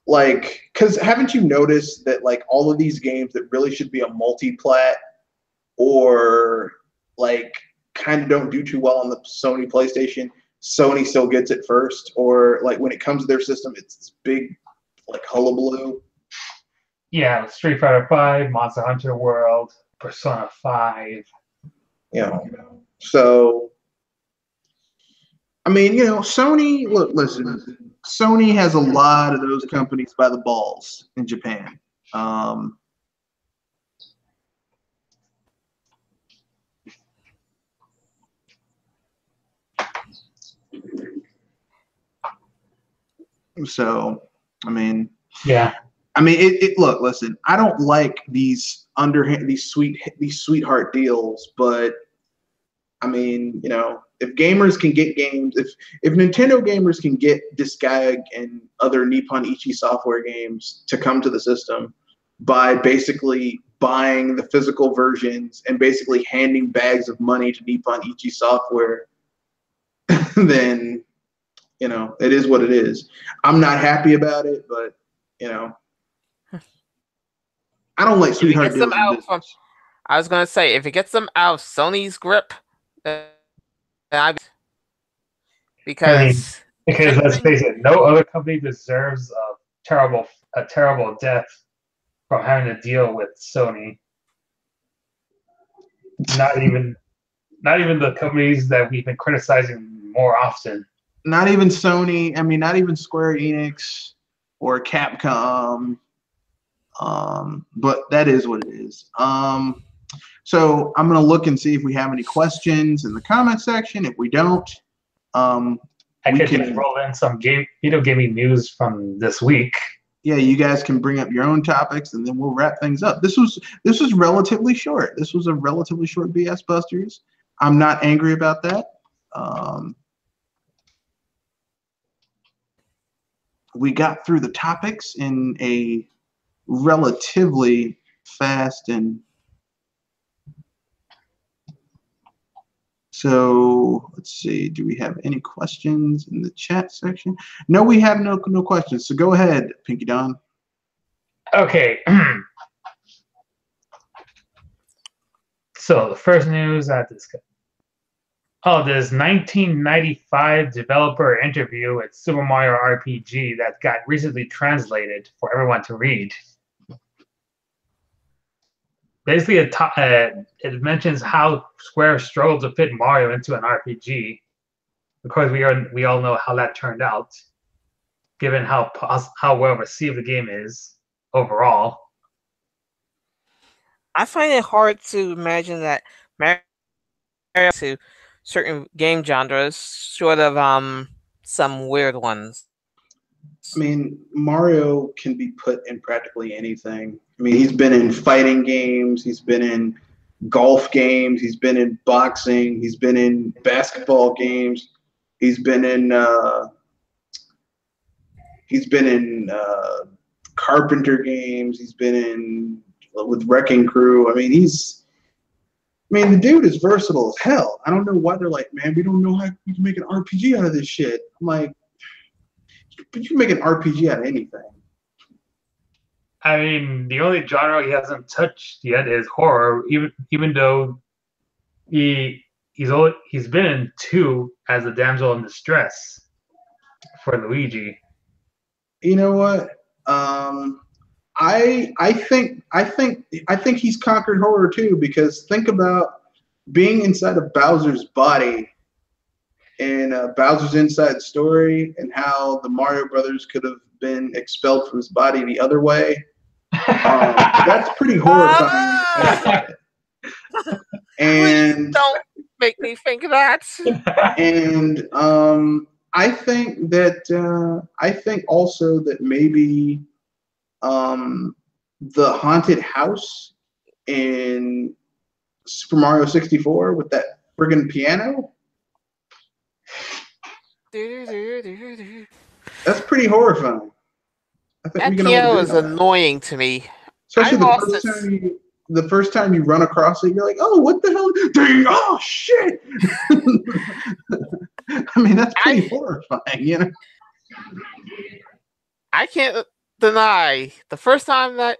Like, because haven't you noticed that like all of these games that really should be a multi-plat or like kind of don't do too well on the Sony PlayStation, Sony still gets it first, or like when it comes to their system, it's this big like hullabaloo. Yeah, Street Fighter V, Monster Hunter World, Persona 5. So I mean, Sony. Look, listen. Sony has a lot of those companies by the balls in Japan. So, I mean, yeah. I mean, look, listen. I don't like these sweetheart deals, but I mean, if gamers can get games, if Nintendo gamers can get Disgaea and other Nippon Ichi Software games to come to the system by basically buying the physical versions and basically handing bags of money to Nippon Ichi Software, then it is what it is. I'm not happy about it, but I don't like sweetheart deals. I was gonna say, if it gets them out of Sony's grip, because let's face it, no other company deserves a terrible death from having to deal with Sony. Not even the companies that we've been criticizing more often. Not even Sony. I mean, not even Square Enix or Capcom. But that is what it is. So I'm gonna look and see if we have any questions in the comment section. If we don't, I could just roll in some video gaming news from this week. Yeah, you guys can bring up your own topics, and then we'll wrap things up. This was relatively short. This was a relatively short BS Busters. I'm not angry about that. We got through the topics in a relatively fast and so let's see. Do we have any questions in the chat section? No, we have no questions. So go ahead, Pinky Don. Okay. So the first news at this. This 1995 developer interview with Super Mario RPG that got recently translated for everyone to read. Basically, it mentions how Square struggled to fit Mario into an RPG. Of course, we all know how that turned out, given how well received the game is overall. I find it hard to imagine that Mario to certain game genres, short of some weird ones. I mean, Mario can be put in practically anything. I mean, he's been in fighting games, he's been in golf games, he's been in boxing, he's been in basketball games, he's been in carpenter games, he's been in with Wrecking Crew. I mean, the dude is versatile as hell. I don't know why they're like, man, we don't know how you can make an RPG out of this shit. I'm like, but you can make an RPG out of anything. I mean, the only genre he hasn't touched yet is horror, even though he's been in 2 as a damsel in distress for Luigi. You know what? I think he's conquered horror too, because think about being inside of Bowser's body in Bowser's Inside Story and how the Mario Brothers could have been expelled from his body the other way. That's pretty horrifying. And please don't make me think of that. And I think also that maybe the haunted house in Super Mario 64 with that friggin' piano. That's pretty horrifying. I think that piano is annoying to me. Especially the first time you run across it, you're like, oh, what the hell? Dang, oh, shit. I mean, that's pretty horrifying, you know? I can't deny the first time that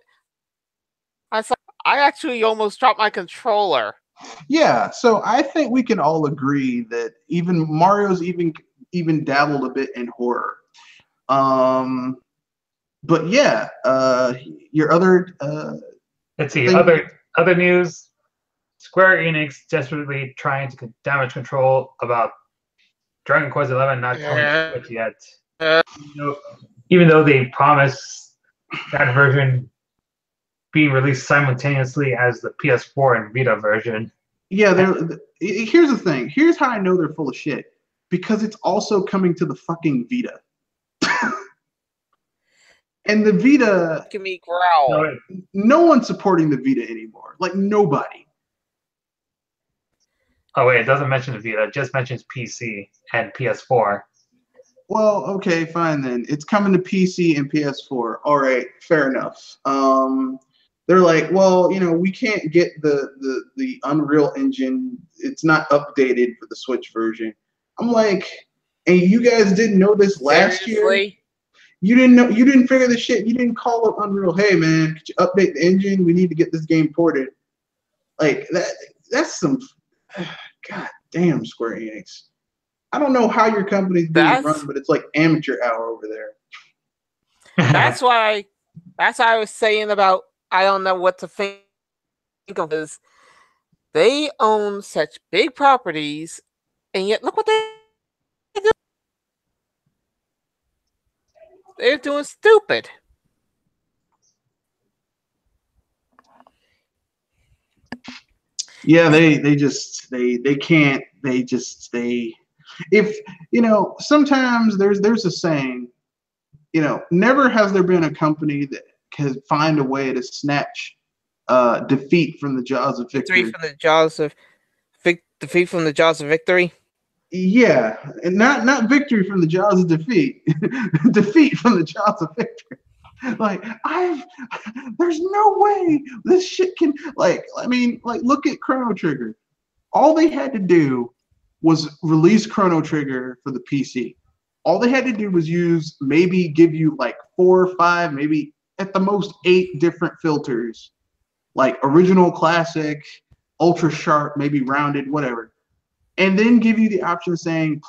I saw, I actually almost dropped my controller. Yeah, so I think we can all agree that even Mario's even dabbled a bit in horror. But yeah, your other let's see, other news. Square Enix desperately trying to get damage control about Dragon Quest XI not coming to Switch yet. Even though they promised that version being released simultaneously as the PS4 and Vita version. Yeah, here's the thing. Here's how I know they're full of shit. Because it's also coming to the fucking Vita. And the Vita... Give me growl. No one's supporting the Vita anymore. Like, nobody. Oh, wait, it doesn't mention the Vita. It just mentions PC and PS4. Well, okay, fine then. It's coming to PC and PS4. All right, fair enough. They're like, well, we can't get the Unreal Engine. It's not updated for the Switch version. I'm like, and you guys didn't know this last year? You didn't know. You didn't figure this shit. You didn't call up Unreal. Hey, man, could you update the engine? We need to get this game ported. Like that. That's some. God damn, Square Enix. I don't know how your company's being run, but it's like amateur hour over there. That's why I was saying about I don't know what to think of this. They own such big properties, and yet look what they do. They're doing stupid. Yeah, they can't. If sometimes there's a saying, never has there been a company that can find a way to snatch defeat from the jaws of victory. Defeat from the jaws of victory. Yeah, and not victory from the jaws of defeat, defeat from the jaws of victory. Like there's no way this shit can look at Chrono Trigger. All they had to do was release Chrono Trigger for the PC. All they had to do was give you like 4 or 5, maybe at the most 8 different filters, like original, classic, ultra sharp, maybe rounded, whatever. And then give you the option saying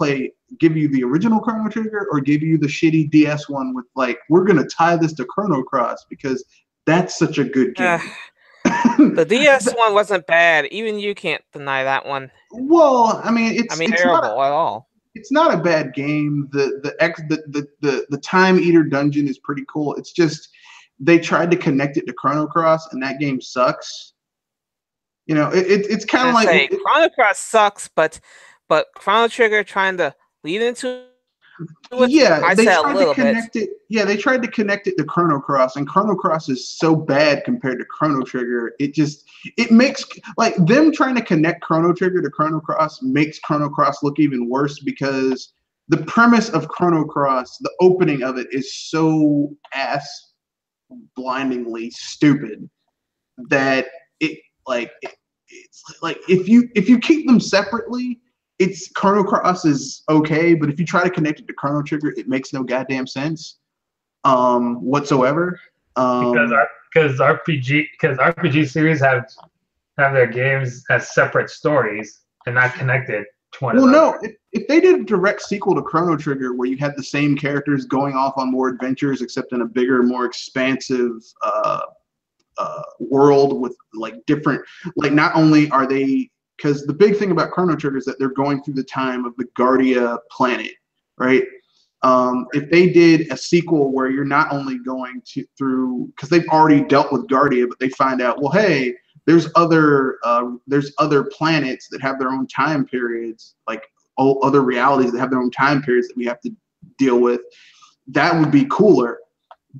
give you the original Chrono Trigger or give you the shitty DS one with we're gonna tie this to Chrono Cross because that's such a good game. The DS one wasn't bad. Even you can't deny that one. Well, it's terrible at all. It's not a bad game. The Time Eater dungeon is pretty cool. It's just they tried to connect it to Chrono Cross, and that game sucks. It's kind of like Chrono Cross sucks, but Chrono Trigger trying to lead into it. Yeah, they tried to connect it. Yeah, they tried to connect it to Chrono Cross, and Chrono Cross is so bad compared to Chrono Trigger. It makes them trying to connect Chrono Trigger to Chrono Cross makes Chrono Cross look even worse because the premise of Chrono Cross, the opening of it, is so blindingly stupid that it's like if you keep them separately, Chrono Cross is okay, but if you try to connect it to Chrono Trigger, it makes no goddamn sense whatsoever. Because RPG series have their games as separate stories and not connected to one another. Well, no, if they did a direct sequel to Chrono Trigger where you had the same characters going off on more adventures, except in a bigger, more expansive world with different, not only are they, because the big thing about Chrono Trigger is that they're going through the time of the Guardia planet, right? If they did a sequel where you're not only going through, because they've already dealt with Guardia, but they find out, well, hey, there's other planets that have their own time periods, other realities that have their own time periods that we have to deal with. That would be cooler.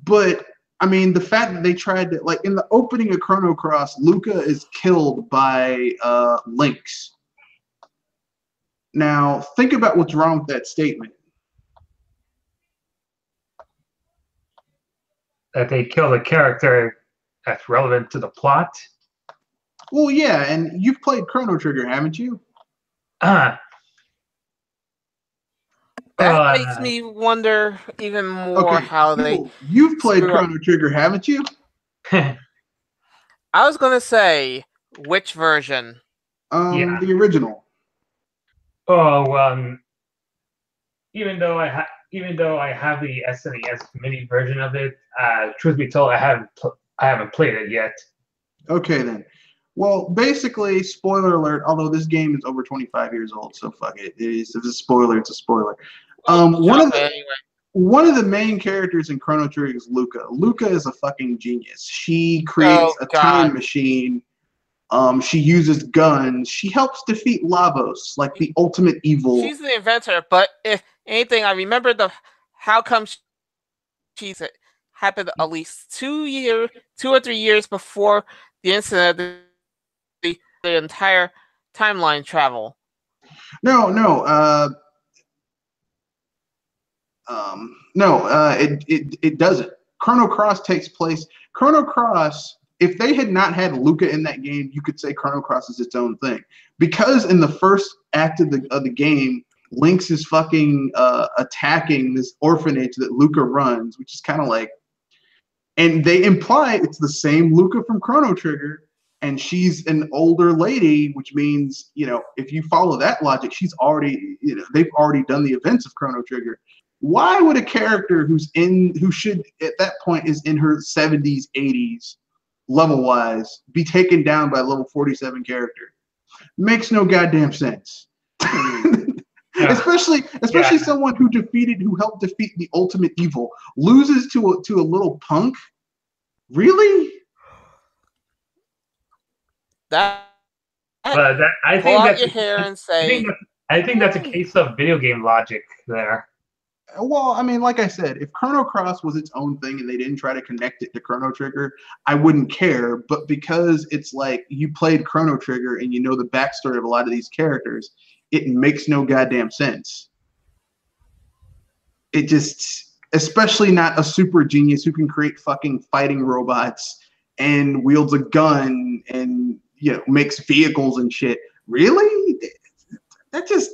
But the fact that they tried to, in the opening of Chrono Cross, Luca is killed by Lynx. Now, think about what's wrong with that statement. That they kill a character that's relevant to the plot? Well, yeah, and you've played Chrono Trigger, haven't you? That makes me wonder even more how You've played Chrono Trigger, haven't you? I was gonna say which version? The original. Oh, even though I have the SNES mini version of it, truth be told, I haven't played it yet. Okay then. Well, basically, spoiler alert. Although this game is over 25 years old, so fuck it. If it's a spoiler, it's a spoiler. One of the main characters in Chrono Trigger is Luca. Luca is a fucking genius. She creates a time machine. She uses guns. She helps defeat Lavos, the ultimate evil. She's the inventor, but if anything, I remember how come she's happened at least 2 or 3 years before the incident of the entire timeline travel. No, it doesn't. Chrono Cross takes place. Chrono Cross, if they had not had Luca in that game, you could say Chrono Cross is its own thing. Because in the first act of the game, Lynx is fucking attacking this orphanage that Luca runs, which is kind of and they imply it's the same Luca from Chrono Trigger, and she's an older lady, which means, if you follow that logic, she's already, they've already done the events of Chrono Trigger. Why would a character who should at that point is in her 70s, 80s, level-wise, be taken down by a level 47 character? Makes no goddamn sense. especially someone who helped defeat the ultimate evil, loses to a little punk. Really? That But I pull think out that's your hair and say, I think that's a case of video game logic there. Well, I mean, like I said, if Chrono Cross was its own thing and they didn't try to connect it to Chrono Trigger, I wouldn't care. But because it's like you played Chrono Trigger and you know the backstory of a lot of these characters, it makes no goddamn sense. It just, especially not a super genius who can create fucking fighting robots and wields a gun and makes vehicles and shit. Really? That just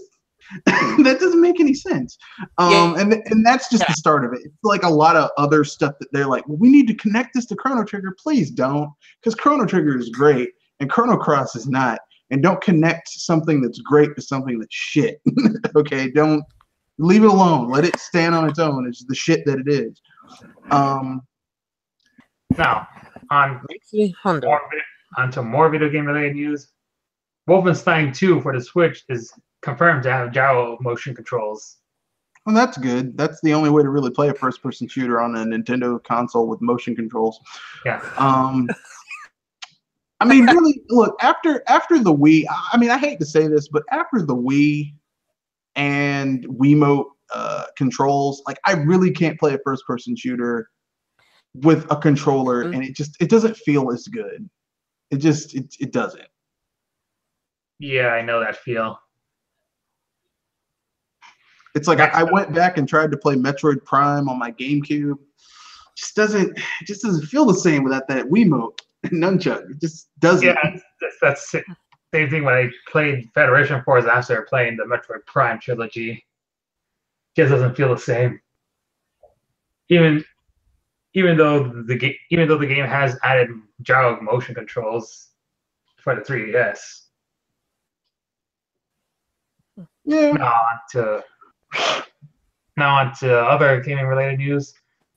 that doesn't make any sense. And that's just the start of it. It's like a lot of other stuff that they're like, well, we need to connect this to Chrono Trigger. Please don't, because Chrono Trigger is great and Chrono Cross is not. And don't connect something that's great to something that's shit. Okay, don't leave it alone. Let it stand on its own. It's the shit that it is. Now, onto more video game related news. Wolfenstein 2 for the Switch is confirmed to have gyro motion controls. Well, that's good. That's the only way to really play a first-person shooter on a Nintendo console with motion controls. Yeah. I mean, really, look, after the Wii, I mean, I hate to say this, but after the Wii and Wiimote controls, like, I really can't play a first-person shooter with a controller, and it doesn't feel as good. It doesn't. Yeah, I know that feel. It's like I went back and tried to play Metroid Prime on my GameCube. It just doesn't feel the same without that Wiimote and nunchuck. It just doesn't. Yeah, that's the same thing when I played Federation Force after playing the Metroid Prime trilogy. It just doesn't feel the same. Even though the game has added gyro motion controls for the 3DS. Yeah. Now on to other gaming related news.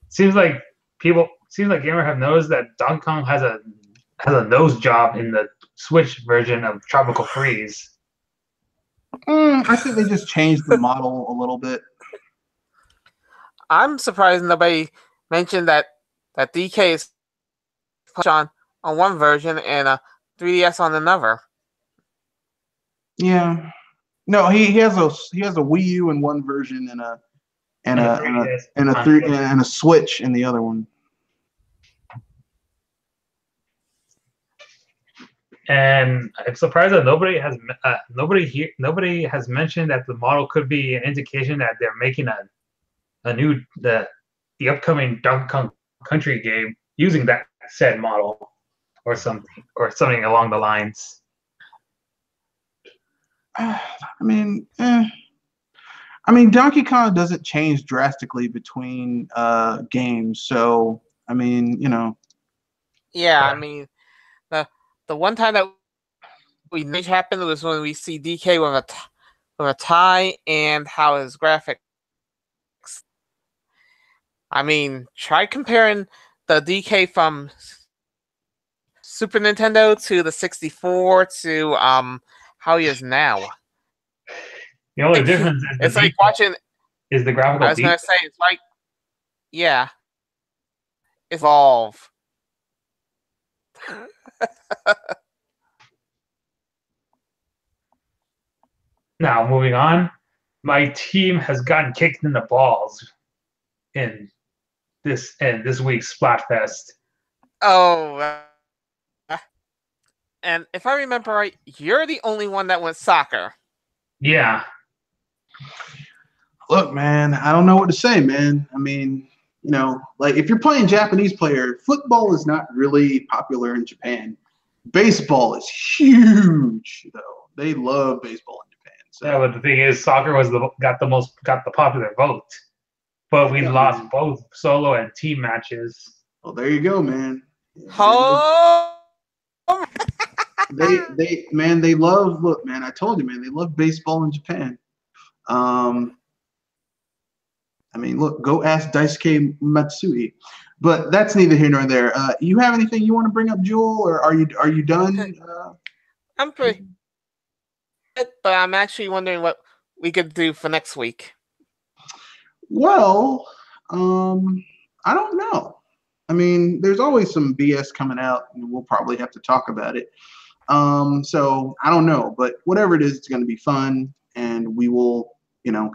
Seems like gamers have noticed that Donkey Kong has a nose job in the Switch version of Tropical Freeze. I think they just changed the model a little bit. I'm surprised nobody mentioned that DK is on one version and a 3DS on another. Yeah. No, he has a Wii U in one version and a Switch in the other one. And I'm surprised that nobody has mentioned that the model could be an indication that they're making the upcoming Donkey Kong Country game using that said model or something along the lines. I mean, Donkey Kong doesn't change drastically between games, so I mean, Yeah, I mean, the one time that we made happen was when we see DK with a tie and how his graphics. I mean, try comparing the DK from Super Nintendo to the 64 to how he is now. The only difference is it's like watching is the graphical. I was gonna say it's like evolve. Now moving on, my team has gotten kicked in the balls in this week's Splatfest. Oh, and if I remember right, you're the only one that went soccer. Yeah. Look, man, I don't know what to say, man. I mean, like if you're playing Japanese player, football is not really popular in Japan. Baseball is huge, though. They love baseball in Japan. So. Yeah, but the thing is, soccer got the popular vote, but we lost both solo and team matches. Well, there you go, man. Oh. They love. Look, man, I told you, man, they love baseball in Japan. I mean, look, go ask Daisuke Matsui. But that's neither here nor there. You have anything you want to bring up, Jewel, or are you done? I'm pretty, but I'm actually wondering we could do for next week? Well, I don't know. I mean, there's always some BS coming out, and we'll probably have to talk about it. So I don't know, but whatever it is, it's going to be fun, and we will,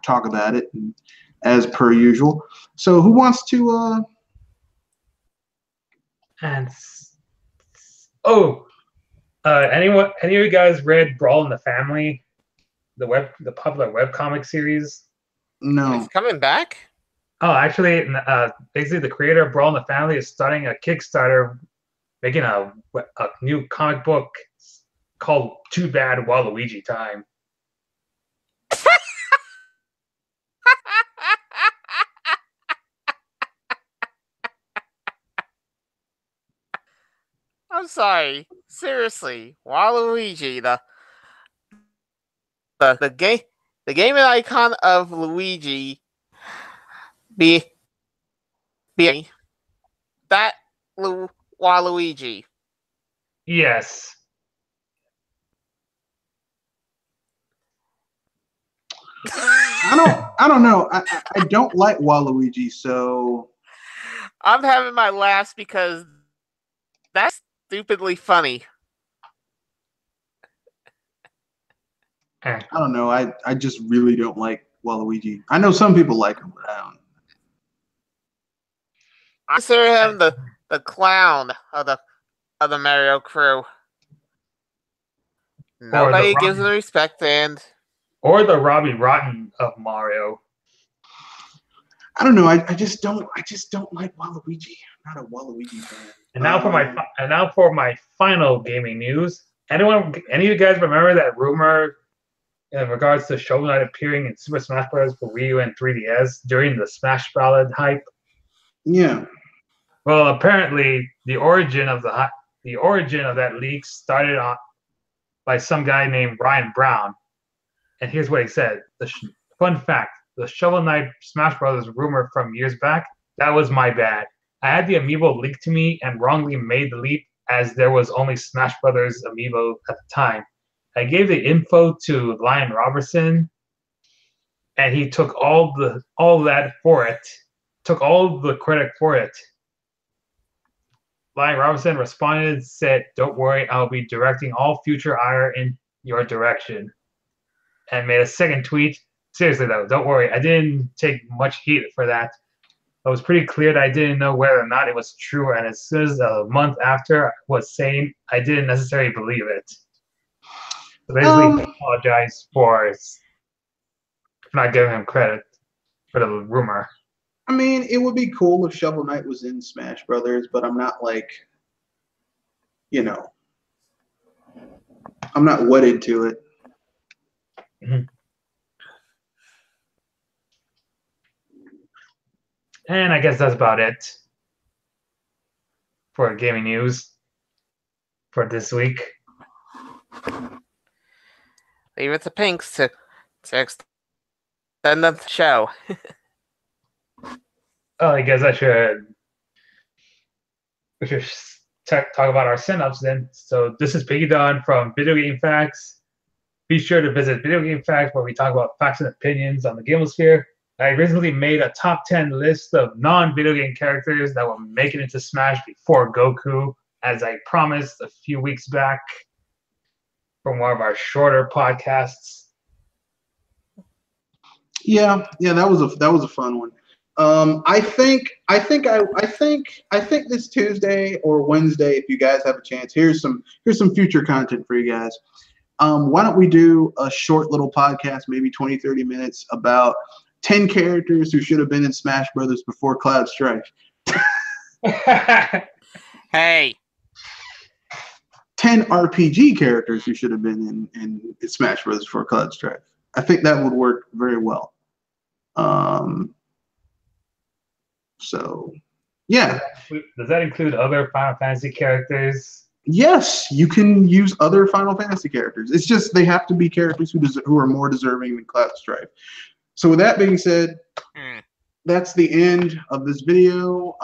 talk about it as per usual. So who wants to? And anyone? Any of you guys read Brawl in the Family, the popular webcomic series? No. It's coming back? Oh, actually, basically the creator of Brawl in the Family is starting a Kickstarter, making a new comic book called Too Bad Waluigi Time. I'm sorry. Seriously, Waluigi, the game icon of Luigi, be that Waluigi. Yes. I don't know. I don't like Waluigi, so I'm having my laughs because that's stupidly funny. I don't know. I just really don't like Waluigi. I know some people like him, but I don't. I consider him the clown of the Mario crew. Nobody gives him respect, or the Robbie Rotten of Mario. I don't know. I just don't like Waluigi. I'm not a Waluigi fan. And now for my final gaming news. Any of you guys remember that rumor in regards to Shovel Knight appearing in Super Smash Bros. For Wii U and 3DS during the Smash Ballad hype? Yeah. Well, apparently the origin of that leak started by some guy named Ryan Brown. And here's what he said. Fun fact, the Shovel Knight Smash Bros. Rumor from years back, that was my bad. I had the amiibo leaked to me and wrongly made the leap as there was only Smash Brothers amiibo at the time. I gave the info to Lion Robertson, and he took all that for it, took all the credit for it. Lion Robertson responded and said, "Don't worry, I'll be directing all future ire in your direction." And made a second tweet. Seriously though, don't worry, I didn't take much heat for that. It was pretty clear that I didn't know whether or not it was true, and as soon as a month after I was saying, I didn't necessarily believe it. So basically, I apologize for not giving him credit for the rumor. I mean, it would be cool if Shovel Knight was in Smash Brothers, but I'm not like, I'm not wedded to it. Mm-hmm. And I guess that's about it for gaming news for this week. Leave it to Pinks to extend the show. Oh, I guess we should talk about our send-ups then. So this is Piggy Don from Video Game Facts. Be sure to visit Video Game Facts, where we talk about facts and opinions on the Gamosphere. I recently made a top 10 list of non-video game characters that will make it into Smash before Goku, as I promised a few weeks back from one of our shorter podcasts. Yeah, that was a fun one. I think this Tuesday or Wednesday, if you guys have a chance, here's some future content for you guys. Why don't we do a short little podcast, maybe 20, 30 minutes, about 10 characters who should have been in Smash Brothers before Cloud Strife. Hey. 10 RPG characters who should have been in Smash Brothers before Cloud Strife. I think that would work very well. So, yeah. Does that include other Final Fantasy characters? Yes, you can use other Final Fantasy characters. It's just they have to be characters who are more deserving than Cloud Strife. So with that being said, that's the end of this video.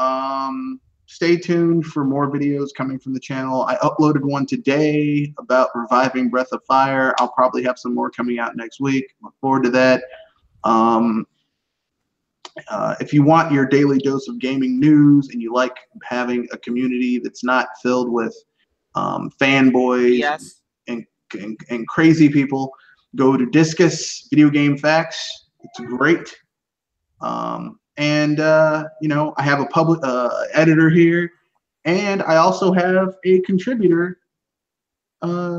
stay tuned for more videos coming from the channel. I uploaded one today about reviving Breath of Fire. I'll probably have some more coming out next week. Look forward to that. If you want your daily dose of gaming news and you like having a community that's not filled with fanboys Yes. and crazy people, go to Discus Video Game Facts. It's great. You know, I have a public editor here, and I also have a contributor,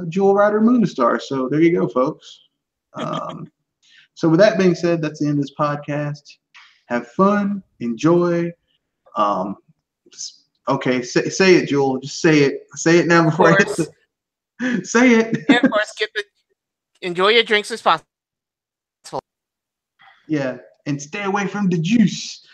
Jewel Rider Moonistar. So there you go, folks. So with that being said, that's the end of this podcast. Have fun, enjoy. Okay, say it, Jewel. Just say it. Say it now before I hit the. Say it. And of course, enjoy your drinks responsibly. Yeah, and stay away from the juice.